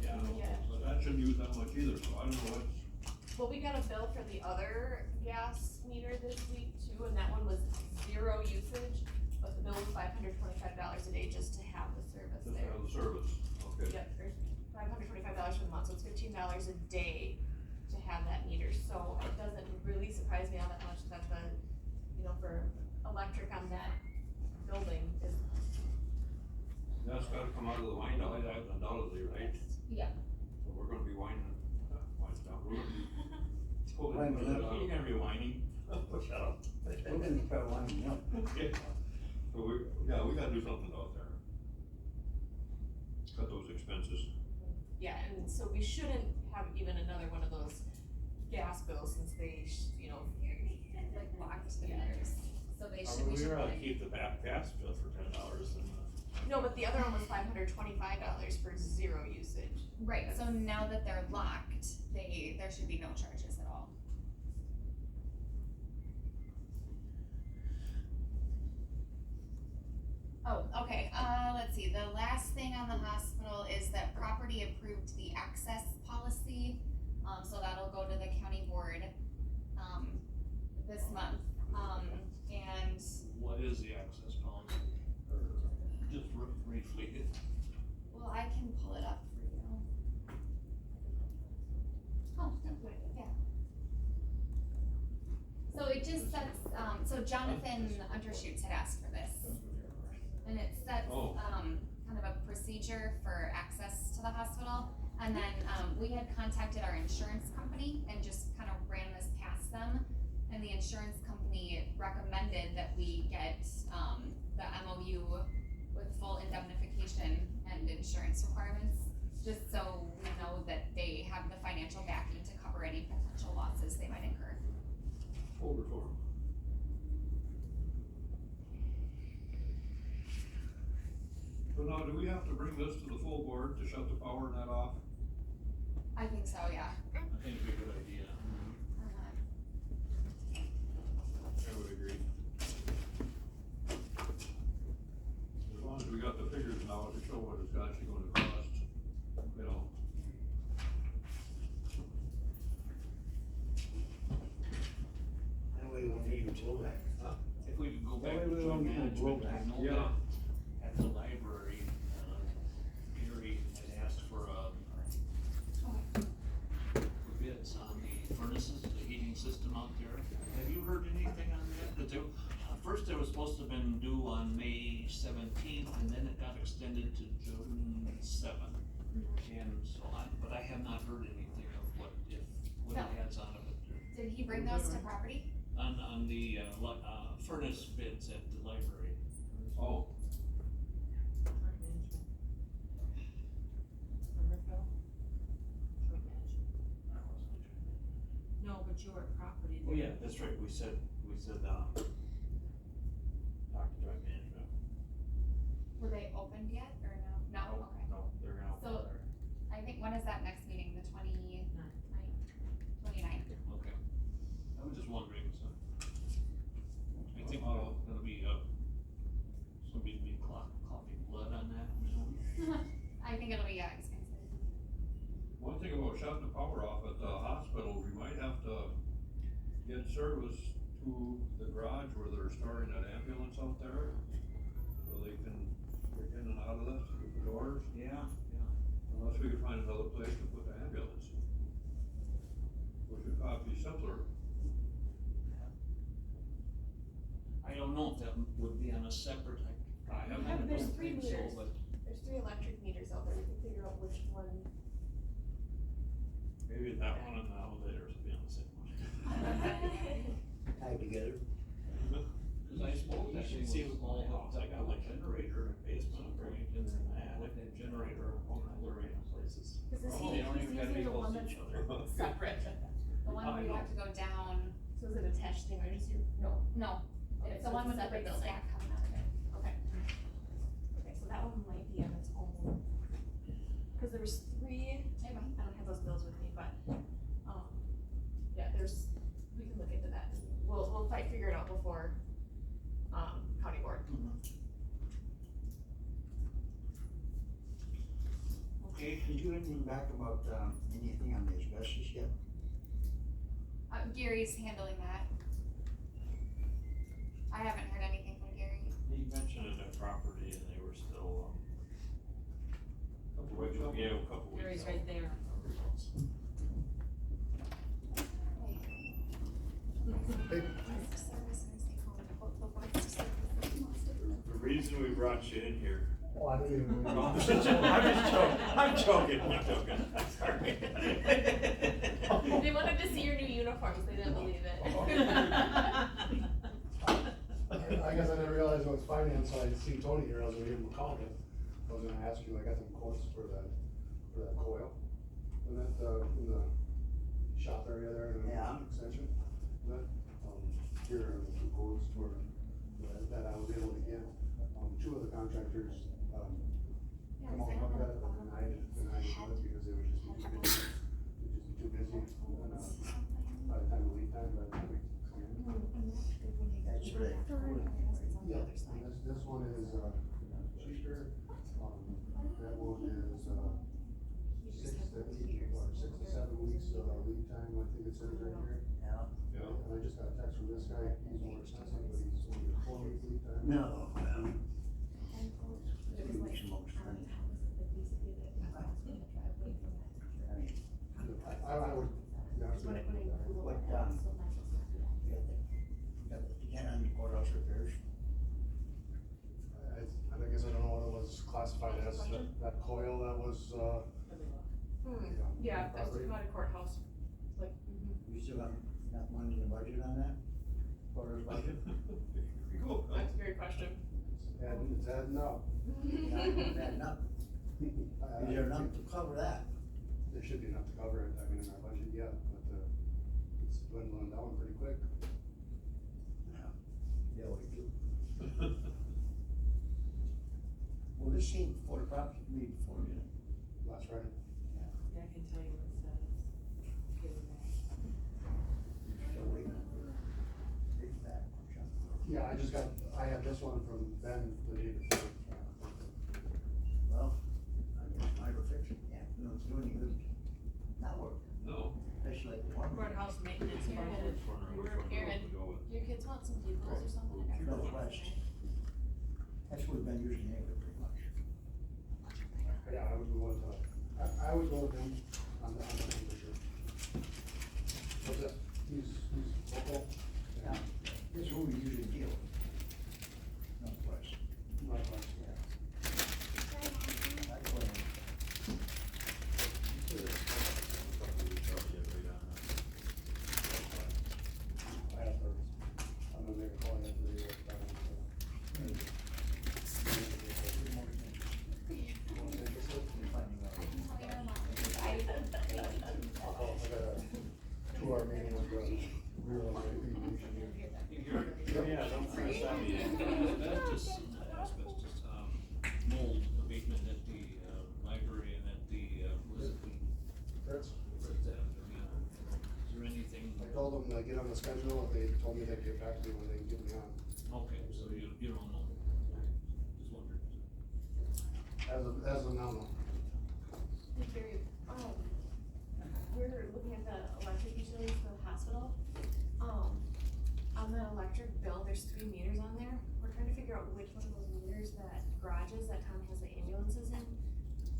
You know, Yeah. so that shouldn't use that much either, so I don't know what's, Well, we got a bill for the other gas meter this week too, and that one was 0 usage, but the bill was $525 a day just to have the service just there. have the service, okay. Yep, there's $525 for the month, so it's $15 a day to have that meter, so it doesn't really surprise me all that much that for electric on that building is. That's gotta come out of the wind down, undoubtedly, right? Yeah. So we're gonna be winding down, we're gonna be pulling Winding it up. out. You're gonna be whining. Shut up. We're gonna start winding up. Yeah. So we gotta do something out there. Cut those expenses. Yeah, and so we shouldn't have even another one of those gas bills since they, Like locked the meters, so they should, we We should. were gonna really- keep the gas bill for $10 and no, but the other one was $525 for 0 usage. Right, so now that they're locked, there should be no charges at all. Oh, okay, let's see, the last thing on the hospital is that property approved the access policy, so that'll go to the county board, this month, and What is the access policy? Just briefly. well, I can pull it up for you. Oh, yeah. So it just sets, so Jonathan Undershoots had asked for this. And it sets, Oh. kind of a procedure for access to the hospital. And then, we had contacted our insurance company and just kind of ran this past them. And the insurance company recommended that we get, the MOU with full indemnification and insurance requirements, just so we know that they have the financial backing to cover any potential losses they might incur. Over for 'em. So now, do we have to bring this to the full board to shut the power and that off? I think so, yeah. I think it'd be a good idea. I would agree. As long as we got the figures now to show what it's actually gonna cost, you know. That way we won't need to blow back. If we could go back That way to we joint don't need to management, blow I back. know Yeah. that at the library, Gary had asked for bids on the furnaces, the heating system out there. Have you heard anything on that? That first they were supposed to have been due on May 17th, and then it got extended to June 7th. And so but I have not heard anything of what he has on it. Did he bring those to property? On the, furnace bids at the library. Oh, Remember, Phil? Joint management. No, but you were at property. Oh, yeah, that's right, we said, talk to joint management. Were they opened yet, or no? No, okay. No, they're gonna So- open their. I think, when is that next meeting, the 29th? Okay. I was just wondering, so. I think Uh, it'll be, somebody's be coughing blood on that, I think it'll be, expensive. one thing about shutting the power off at the hospital, we might have to get service to the garage where they're storing that ambulance out there, so they can get in and out of that through the doors, Yeah, unless we could find another place to put the ambulance. Which would cost simpler. I don't know if that would be on a separate, I haven't, There's don't three think so, meters. but. There's 3 electric meters out there, we can figure out which one. Maybe that one and the elevators will be on the same one. Tied together. Cause I suppose You that should thing see was with my all house, I got like generator in the basement, bring it in there in the attic, and generator on other random places. Cause is Oh, he, they don't he's even gotta be using the close one to that's each other. separate, The one where you have to go down, so is it attached thing or just your, no, no, Okay, it's so the one it's a with the separate big building. stack coming out of it. okay. Okay, so that one might be on its own. Cause there was 3, I don't have those bills with me, but, yeah, there's, we can look into that, we'll probably figure it out before, county board. Okay, Did you hear anything back about, anything on the asbestos yet? Gary's handling that. I haven't heard anything from Gary. He mentioned it at property and they were still, Couple weeks up. yeah, a couple weeks. Gary's out. right there. The reason we brought you in here. Oh, I didn't even. No, I'm just joking, I'm joking, sorry. They wanted to see your new uniforms, they didn't believe it. I guess I didn't realize it was finance, so I seen Tony here, I was gonna give him a call, but I was gonna ask you, I got some quotes for that coil. In that, in the shop area there, in the Yeah. extension, that, here are the 2 quotes for, that I was able to get. 2 of the contractors, come on, we got it, but denied it because they would just be too busy. They'd just be too busy, and, by the time the lead time, by the time we come in. That's right. Yeah, and this one is, cheaper, that one is, 6 to 7 weeks, lead time, I think it says right here. Yeah. Yeah. And I just got a text from this guy, he's more expensive, but he's only a 4-week lead time. No, well, 2 weeks most friendly. I would, yeah, it's What, got the 10 on the courthouse repairs. I guess I don't know what it was classified as, that coil that was, Yeah, that's just not a courthouse, like, We still got enough money in the budget on that? Courthouse budget? Cool. that's a great question. it's adding up. Not enough. Is there enough to cover that? There should be enough to cover it, I mean, in our budget, yeah, but, it's dwindling down pretty quick. Yeah, we do. Well, this came before the property committee before, didn't it? Last Friday. Yeah, I can tell you what it says. Still waiting. Big back, Chuck. Yeah, I had this one from Ben the day before. Well, I guess mine were fixing, yeah, no, it's doing any good. Not work, No. especially like the one. Courthouse maintenance budget. Aaron, your kids want some bugles or something? Northwest. That's what we've been using anyway, pretty much. Yeah, I would go with, I would go with him on the thing for sure. What's that? He's local? Yeah, this is who we usually deal with. Northwest. Northwest. That's what I have heard, I'm gonna make a call after the, I got a 2-hour meeting with the rural aviation here. Yeah, don't forget that meeting. asbestos, mold abatement at the, library and at the, was it the, That's, where's that, is there anything? I told them to get on the schedule, they told me they'd get back to me when they can get me on. Okay, so you don't know, just wondered. As of now, no. Hey Gary, we're looking at the electric utilities for the hospital. On the electric bill, there's 3 meters on there. We're trying to figure out which one of those meters that garages that Tom has the ambulances in.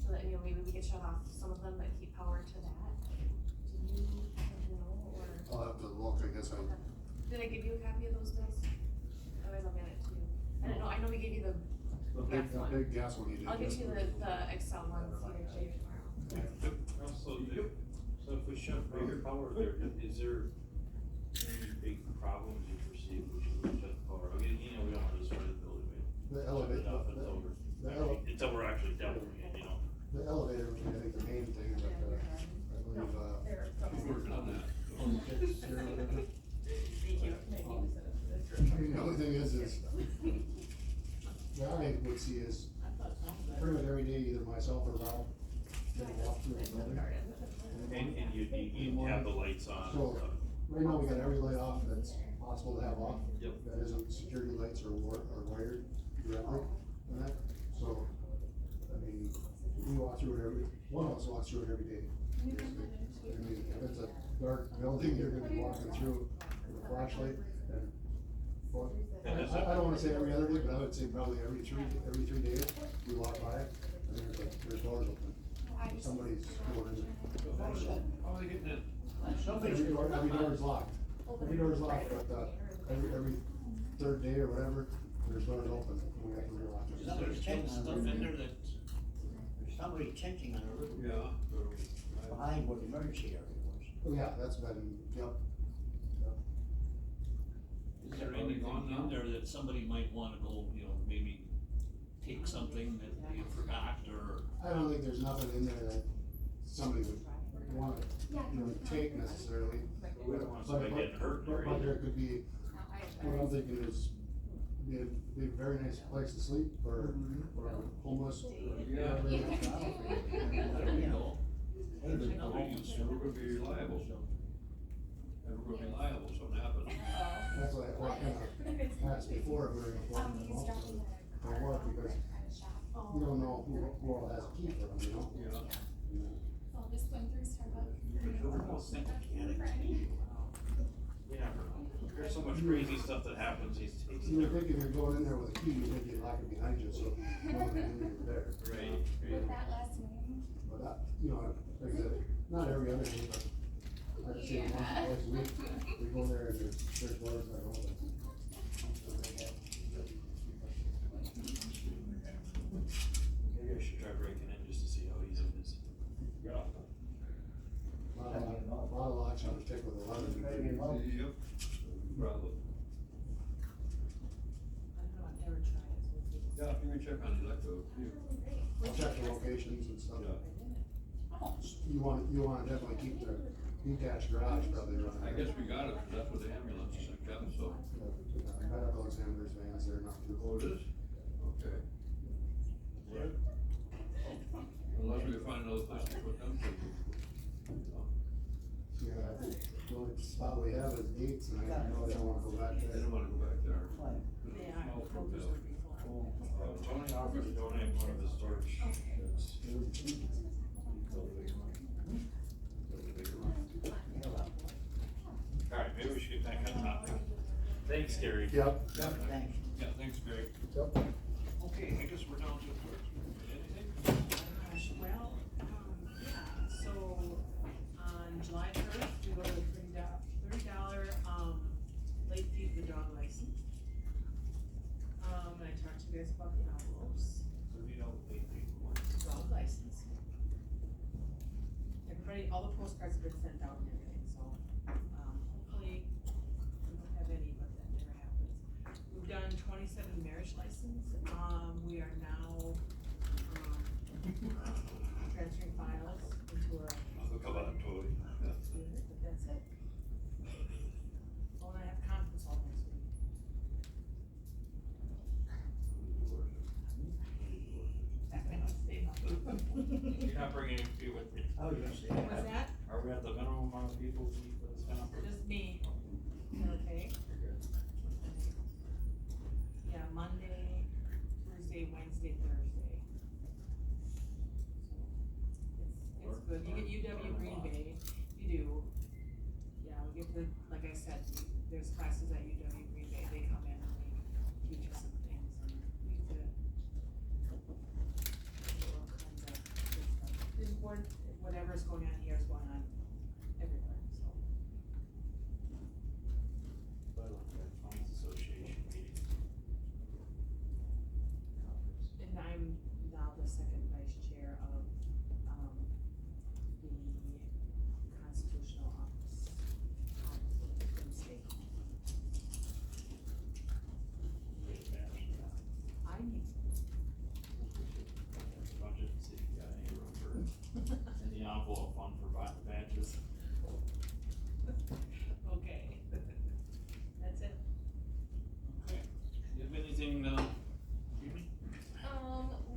So that, maybe we could shut off some of them but keep power to that. Do you know, or? I'll have to look, I guess Did I give you a copy of those bills? Otherwise I'll mail it to you. I don't know, I know we gave you the, the big gas one you did. I'll get yes. you the Excel ones either today or tomorrow. So if we shut your power there, is there any big problems you foresee if we shut the power? I mean, you know, we don't want to destroy the building, The but shut elevator, it off until we're, until we're actually done with it, you know? the elevator, I think the main thing, but, I believe, We're working on that. Thank you. the only thing is, that I would see is, pretty much every day, either myself or Rob, get a walk through the building. And you have the lights on. So, right now, we got every light off that's possible to have off. Yep. That isn't security lights or wired directly, and that, so, I mean, we walk through it one of us walks through it every day. Basically. I mean, if it's a dark building, you're gonna be walking through with a flashlight, and, well, I don't wanna say every other day, but I would say probably every 3 days, we walk by it, and there's doors open. Somebody's going in there. How are they getting in? Every door is locked. Every door is locked, but, every third day or whatever, there's doors open, and we have to relock it. There's stuff in there that, There's somebody tenting on the roof Yeah. behind where the emergency area was. Oh, yeah, that's been, yep. is there anything in there that somebody might wanna go, you know, maybe take something that you forgot, or? I don't think there's nothing in there that somebody would wanna, take necessarily. We don't want somebody getting hurt or But there anything. could be, what I'm thinking is, be a very nice place to sleep, or homeless. Yeah. I don't know. We're gonna be liable. And we're gonna be liable if something happens. That's what I kinda asked before, if we were gonna go in the vault, or what, because you don't know who all has a key for them, you know? Yeah. I'll just swim through Starbucks. You never know. There's so much crazy stuff that happens these days. You would think if you're going in there with a key, you think you'd lock it behind you, so no one knew you were there. Right. With that last name. But, you know, like I said, not every other day, but I'd say once or twice a week, we go there and there's doors that are open. Maybe I should try breaking in just to see how easy it is. A lot of locks on the stick with a lot of. Yep. Probably. I don't know, I've never tried it, so we'll see. Yeah, you can check on electro. I'll check the locations and stuff. Yeah. You wanna definitely keep the detached garage probably running. I guess we got it, 'cause that's what the ambulance is kept, so. Medical examiners vans, they're not too. Oh, it is? Okay. Unless we find another place to put them. Yeah, I think the only spot we have is gates, and I know they don't wanna go back They there. don't wanna go back there. They are, Small they'll just hotel. be full. Tony offered to donate one of his storage sheds. Alright, maybe we should get back on topic. Thanks, Gary. Yep. Thanks. Yeah, thanks, Greg. Yep. Okay, I guess we're down to clerk's report. Anything? Well, yeah, so on July first, we go to the $30, late fee for the dog license. And I talked to you guys about the envelopes, So we don't pay people. dog license. Everybody, all the postcards have been sent out and everything, so, hopefully, we don't have any, but that never happens. We've done 27 marriage license, we are now, transferring files into a Come on, Toy. unit, but that's it. Oh, and I have conference all next week. You're not bringing any people with you. Oh, yes, they What's have. that? Are we at the minimum amount of people we need for this conference? Just me. Okay. Yeah, Monday, Tuesday, Wednesday, Thursday. So it's good. You get UW Green Bay, you do. Yeah, we get to, like I said, there's classes at UW Green Bay, they come in and they teach us some things and we get to do all kinds of good stuff. Whatever's going on here is going on everywhere, so. Budget, see if you got any room for, in the envelope fund for badges. Okay. That's it. Okay, you have anything, Jamie?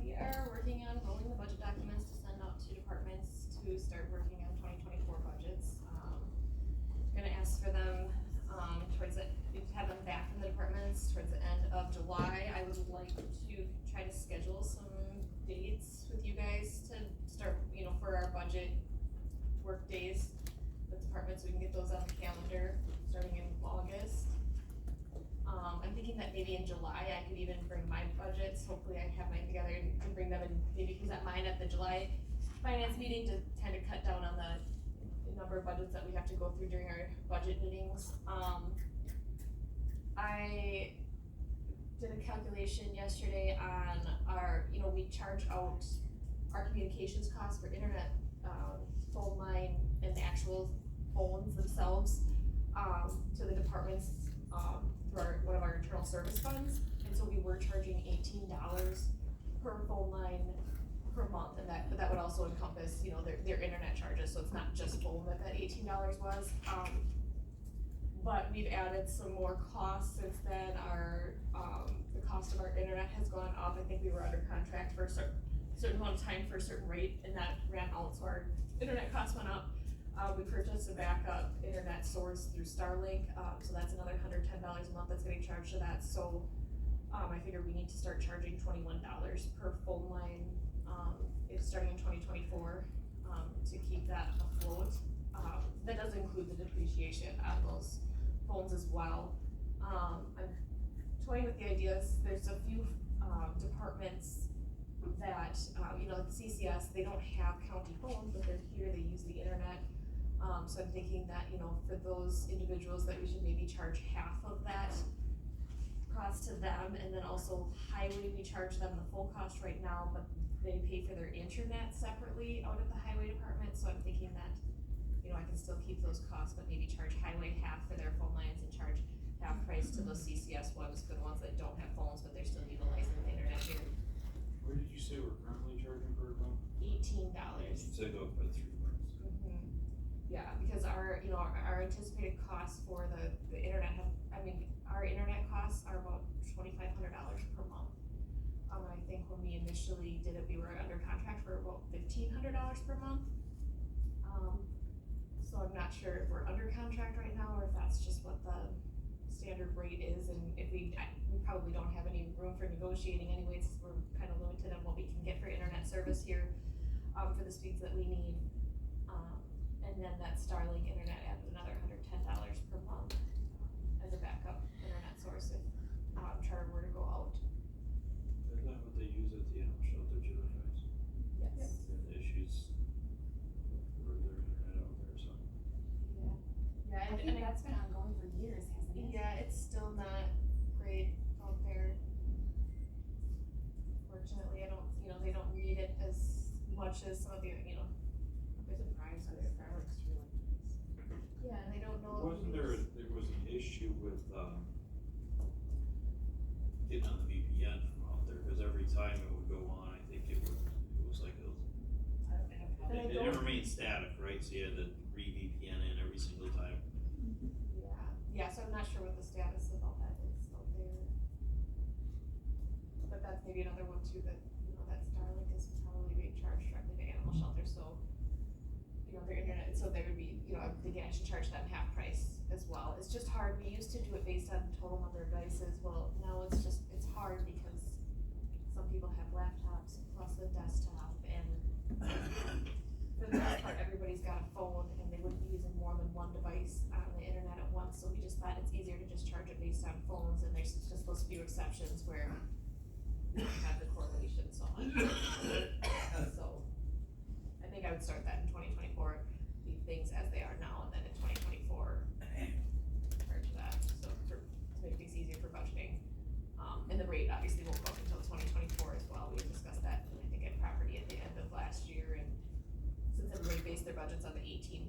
We are working on rolling the budget documents to send out to departments to start working on 2024 budgets. Gonna ask for them, towards the, have them back from the departments towards the end of July. I would like to try to schedule some dates with you guys to start, for our budget work days with departments, we can get those on the calendar, starting in August. I'm thinking that maybe in July, I could even bring my budgets, hopefully I have mine together and can bring them and maybe present mine at the July finance meeting to kind of cut down on the number of budgets that we have to go through during our budget meetings. I did a calculation yesterday on our, we charge out our communications costs for internet, phone line and the actual phones themselves, to the departments, through one of our internal service funds. And so we were charging $18 per phone line per month, and that would also encompass, their internet charges, so it's not just phone that $18 was. But we've added some more costs since then. The cost of our internet has gone up. I think we were under contract for a certain amount of time for a certain rate, and that ran out, so our internet costs went up. We purchased a backup internet source through Starlink, so that's another $110 a month that's getting charged to that. So I figure we need to start charging $21 per phone line, it's starting in 2024, to keep that afloat. That does include the depreciation on those phones as well. I'm toying with the ideas. There's a few departments that, like CCS, they don't have county phones, but they're here, they use the internet. So I'm thinking that, for those individuals that we should maybe charge half of that cost to them, and then also highway, we charge them the full cost right now, but they pay for their internet separately out of the highway department. So I'm thinking that, I can still keep those costs, but maybe charge highway half for their phone lines and charge half price to those CCS ones for the ones that don't have phones, but they're still utilizing the internet here. Where did you say we're currently charging for a phone? $18. So go by 3 months. Yeah, because our anticipated costs for the internet our internet costs are about $2,500 per month. I think when we initially did it, we were under contract for about $1,500 per month. So I'm not sure if we're under contract right now, or if that's just what the standard rate is, and if we probably don't have any room for negotiating anyways, we're kind of limited on what we can get for internet service here, for the speeds that we need. And then that Starlink internet adds another $110 per month as a backup internet source if Charter were to go out. Is that what they use at the animal shelter too, anyways? Yes. And the issues with their internet out there, so. Yeah, I think that's been ongoing for years, hasn't it? yeah, it's still not great out there. Fortunately, they don't need it as much as some of the, There's a price on their fireworks too. yeah, and they don't know. Wasn't there was an issue with, getting on the VPN from out there, cause every time it would go on, I think it was like I don't have. And I it don't- never remained static, right, so you had to re-VPN in every single time. Yeah, so I'm not sure what the status of all that is out there. But that's maybe another one too, that, that Starlink is probably being charged directly to animal shelters, so, their internet, so there would be, I'm thinking I should charge them half price as well. It's just hard, we used to do it based on total number of devices, well, now it's hard because some people have laptops plus a desktop, and for the most part, everybody's got a phone, and they wouldn't be using more than one device on the internet at once, so we just thought it's easier to just charge it based on phones, and there's just those few exceptions where we don't have the correlation so much. So, I think I would start that in 2024, leave things as they are now, and then in 2024, charge that, so to make things easier for budgeting. And the rate obviously won't go up until 2024 as well, we discussed that, I think, at property at the end of last year, and since everybody based their budgets on the $18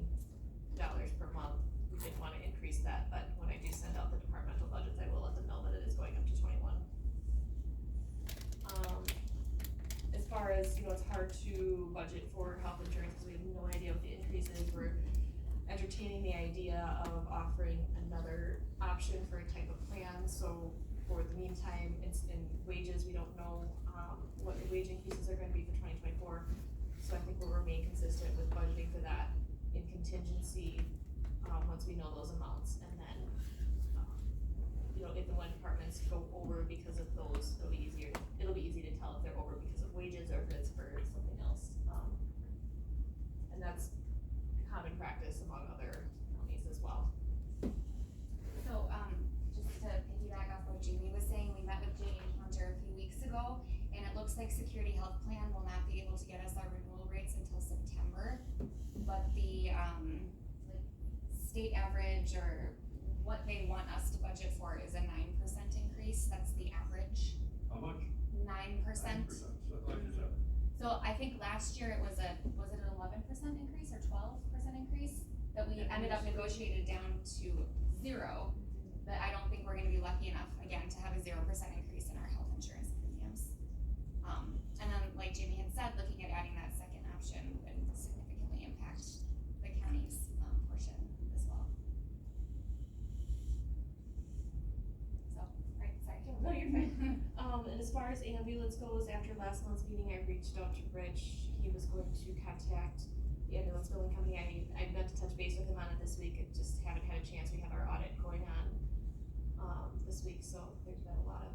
per month, we didn't wanna increase that, but when I do send out the departmental budgets, I will let them know that it is going up to 21. know, it's hard to budget for health insurance because we have no idea what the increase is. We're entertaining the idea of offering another option for a type of plan, so for the meantime, it's in wages, we don't know, what the wage increases are gonna be for 2024. So I think we'll remain consistent with budgeting for that in contingency, once we know those amounts, and then, you know, if the one departments go over because of those, it'll be easy to tell if they're over because of wages or if it's for something else. And that's common practice among other counties as well. So, just to piggyback off what Jamie was saying, we met with Jane Hunter a few weeks ago, and it looks like Security Health Plan will not be able to get us our renewal rates until September. But the, like, state average or what they want us to budget for is a 9% increase, that's the average, How much? 9%. 9%, so like you said. So I think last year was it an 11% increase or 12% increase that we ended up negotiated down to 0. But I don't think we're gonna be lucky enough again to have a 0% increase in our health insurance premiums. And then like Jamie had said, looking at adding that second option would significantly impact the county's portion as well. So, right, sorry. No, you're fine. And as far as ambulance goes, after last month's meeting, I reached out to Rich. He was going to contact the ambulance billing company. I meant to touch base with him on it this week. I just haven't had a chance. We have our audit going on, this week, so there's been a lot of,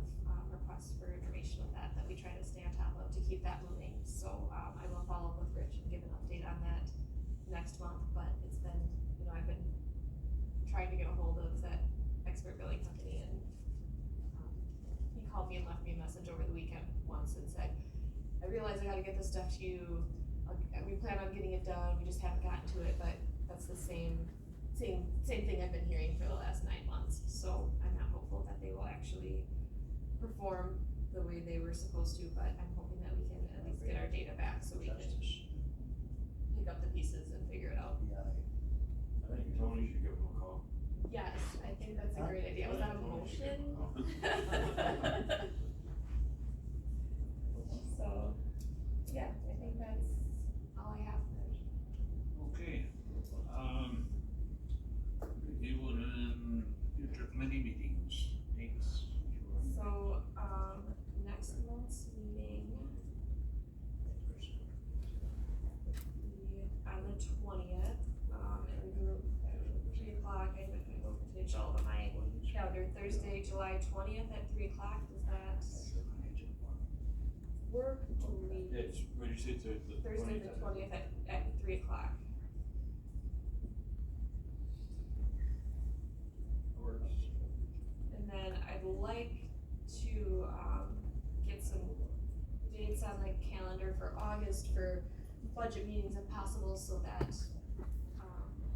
requests for information with that we try to stay on top of to keep that moving. So, I will follow up with Rich and give an update on that next month, but it's been, you know, I've been trying to get a hold of that expert billing company, and he called me and left me a message over the weekend once and said, I realize I gotta get this stuff to you, we plan on getting it done, we just haven't gotten to it, but that's the same thing I've been hearing for the last 9 months, so I'm not hopeful that they will actually perform the way they were supposed to, but I'm hoping that we can at least get our data back so we can pick up the pieces and figure it out. Yeah, I think Tony should give him a call. Yes, I think that's a great idea, was that a motion? So, yeah, I think that's all I have. Okay, review and future committee meetings, dates. So, next month's meeting, on the 20th, and we do 3 o'clock, I will finish all of my calendar, Thursday, July 20th at 3 o'clock, does that work? Or we- It's, what did you say, the Thursday the 20th at 3 o'clock. Works. And then I'd like to, get some dates on the calendar for August for budget meetings if possible, so that,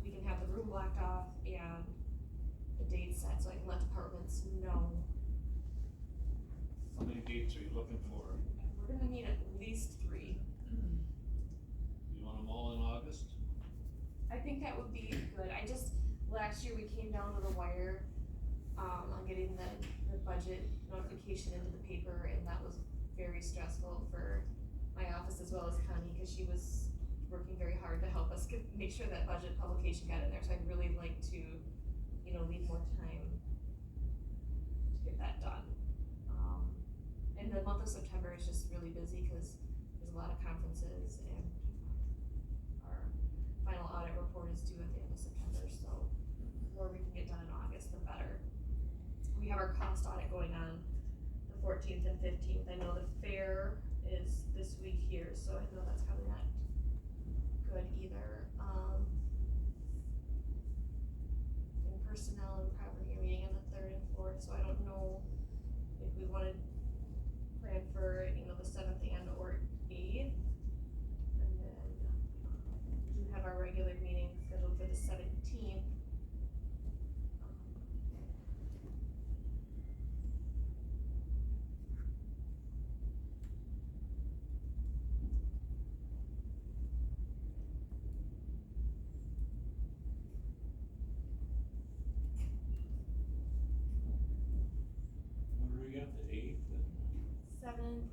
we can have the room blocked off and the dates set, so I can let departments know. How many dates are you looking for? We're gonna need at least 3. You want them all in August? I think that would be good. Last year we came down to the wire, on getting the budget notification into the paper, and that was very stressful for my office as well as Connie, cause she was working very hard to help us make sure that budget publication got in there, so I'd really like to, you know, leave more time to get that done. And the month of September is just really busy, cause there's a lot of conferences, and our final audit report is due at the end of September, so the more we can get done in August, the better. We have our cost audit going on the 14th and 15th. I know the fair is this week here, so I know that's probably not good either. In personnel and property, a meeting on the 3rd and 4th, so I don't know if we wanted plan for, you know, the 7th and or 8th. And then, we do have our regular meeting scheduled for the 17th. What do we got, the 8th and? 7th,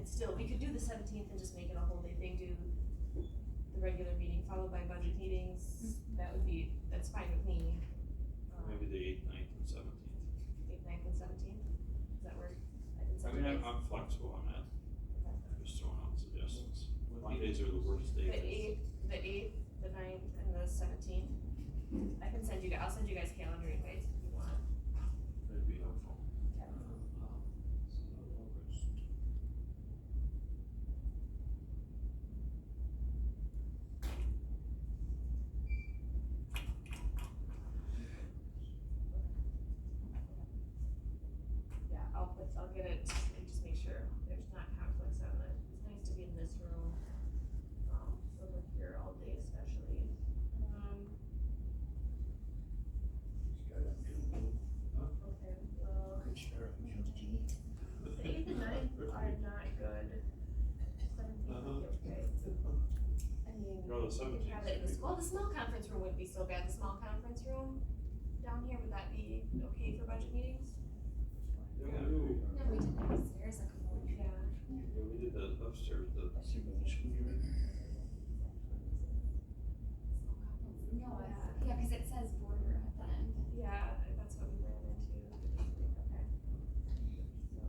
it's still, we could do the 17th and just make it a whole day thing, do the regular meeting followed by budget meetings, that's fine with me. Maybe the 8th, 9th, and 17th. 8th, 9th, and 17th, does that work? I can I send mean, you guys. I'm flexible on that, Okay. I'm just throwing out suggestions. What Mondays are the worst days. The 8th, the 9th, and the 17th. I'll send you guys calendar invites if you want. That'd be helpful. Yeah, I'll get it, and just make sure there's not conflicts on it. It's nice to be in this room, so we're here all day especially. Okay, well, Good start. the 8th and 9th are not good. 17th would be okay. I mean, No, the we 17th could have it in would be the small conference room wouldn't be so bad. The small conference room down here, would that be okay for budget meetings? Yeah, we do. No, we did upstairs a couple of Yeah. Yeah, we did that upstairs, No, yeah, cause it says border at the end. Yeah, that's what we ran into. Okay. So.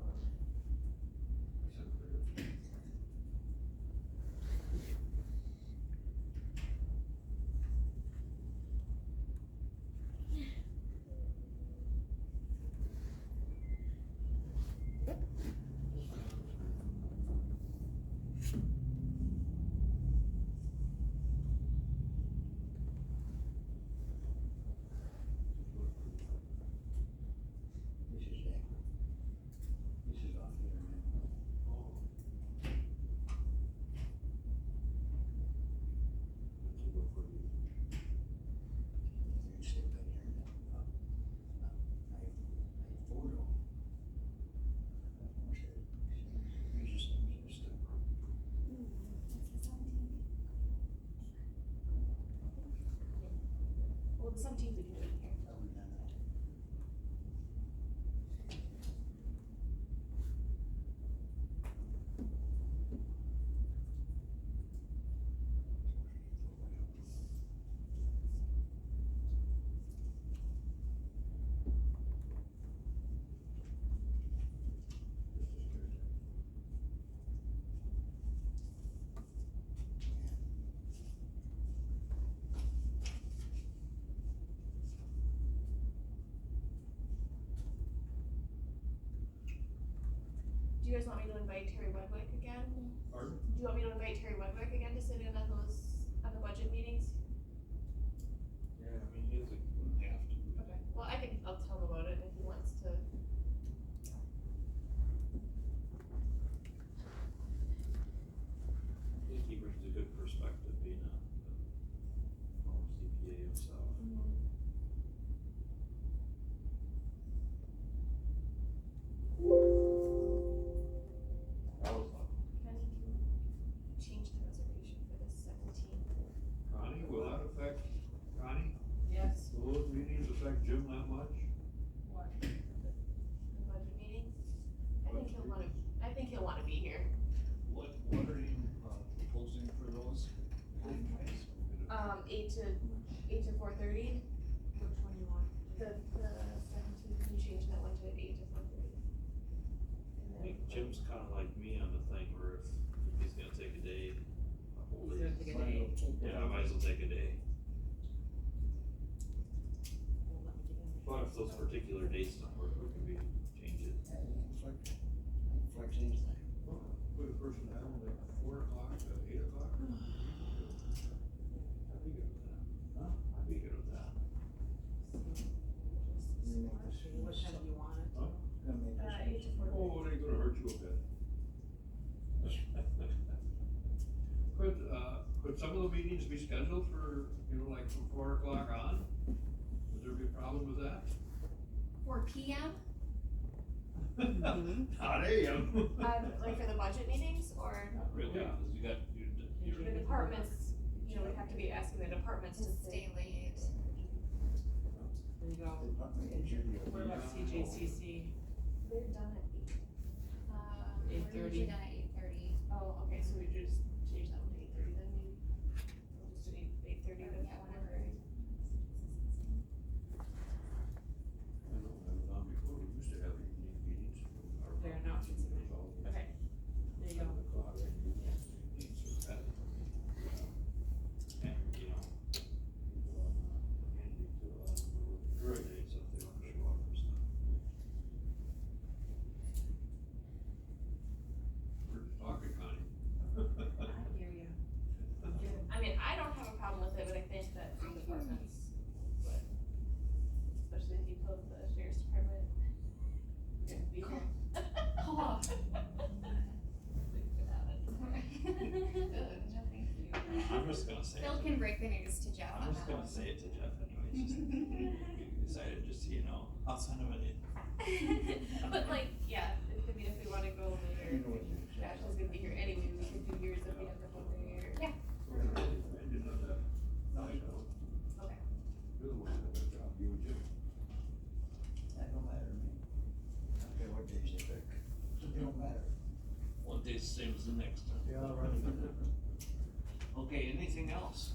This is off the internet. You say by the internet. I photo. You just. Well, the 17th we can do it in here. Do you guys want me to invite Terry Wedwick again? Pardon? Do you want me to invite Terry Wedwick again to sit in on on the budget meetings? Yeah, I mean, he wouldn't have to. Okay. Well, I'll tell him about it if he wants to. I think he brings a good perspective, being a former CPA himself. That was Kenny, can you change the reservation for the 17th? Connie, will that affect, Connie, Yes. will those meetings affect Jim that much? What? The budget meetings? I think he'll wanna be here. What are you, proposing for those? 8 to 4:30. Which one you want? The 17th, can you change that one to 8 to 4:30? I think Jim's kinda like me on the thing where if he's gonna take a day, I'll hold He's it. gonna take a day. Yeah, I might as well take a day. Well, let me get in there. But if those particular dates don't work, we can change it. Flex anytime. Put a person down like 4 o'clock to 8 o'clock? I'd be good with that. Huh? I'd be good with that. What time do you want it? Huh? 8 to 4:30. Oh, it ain't gonna hurt you a bit. Could some of the meetings be scheduled for, like from 4 o'clock on? Would there be a problem with that? 4 PM? Not AM. Like for the budget meetings or Not really, Yeah. cause you got, the departments, we'd have to be asking the departments to Stay late. There you go. Department heads are the. What about CJCC? They're done at 8. We're 8:30. usually done at 8:30. Oh, okay, so we just change that one to 8:30 then, maybe? We'll just do 8:30 to Yeah, 1:30. I know, I was on before, we used to have evening meetings. Our They're not considered. problems Okay, there you go. 7 o'clock, and it's so bad for me. And, you know, Andy to, during days if they want to show up or stuff. We're just talking, Connie. I hear you. I mean, I don't have a problem with it, but I think that some departments would, especially if you close the sheriff's department. You're gonna be here. Oh. I'm just gonna say Phil it, can break the news to Jeff I'm on just that gonna one. say it to Jeff anyways, just, we decided, just so you know, I'll send him an But like, yeah, I mean, if we wanna go later, Josh is gonna be here anyway, we could do yours if we have the whole day or. Yeah. I did not have, night out. Okay. You're the one that had that job, you and Jim. That don't matter to me. I don't care what days they pick, it don't matter. One day's the same as the next. They all run. Okay, anything else?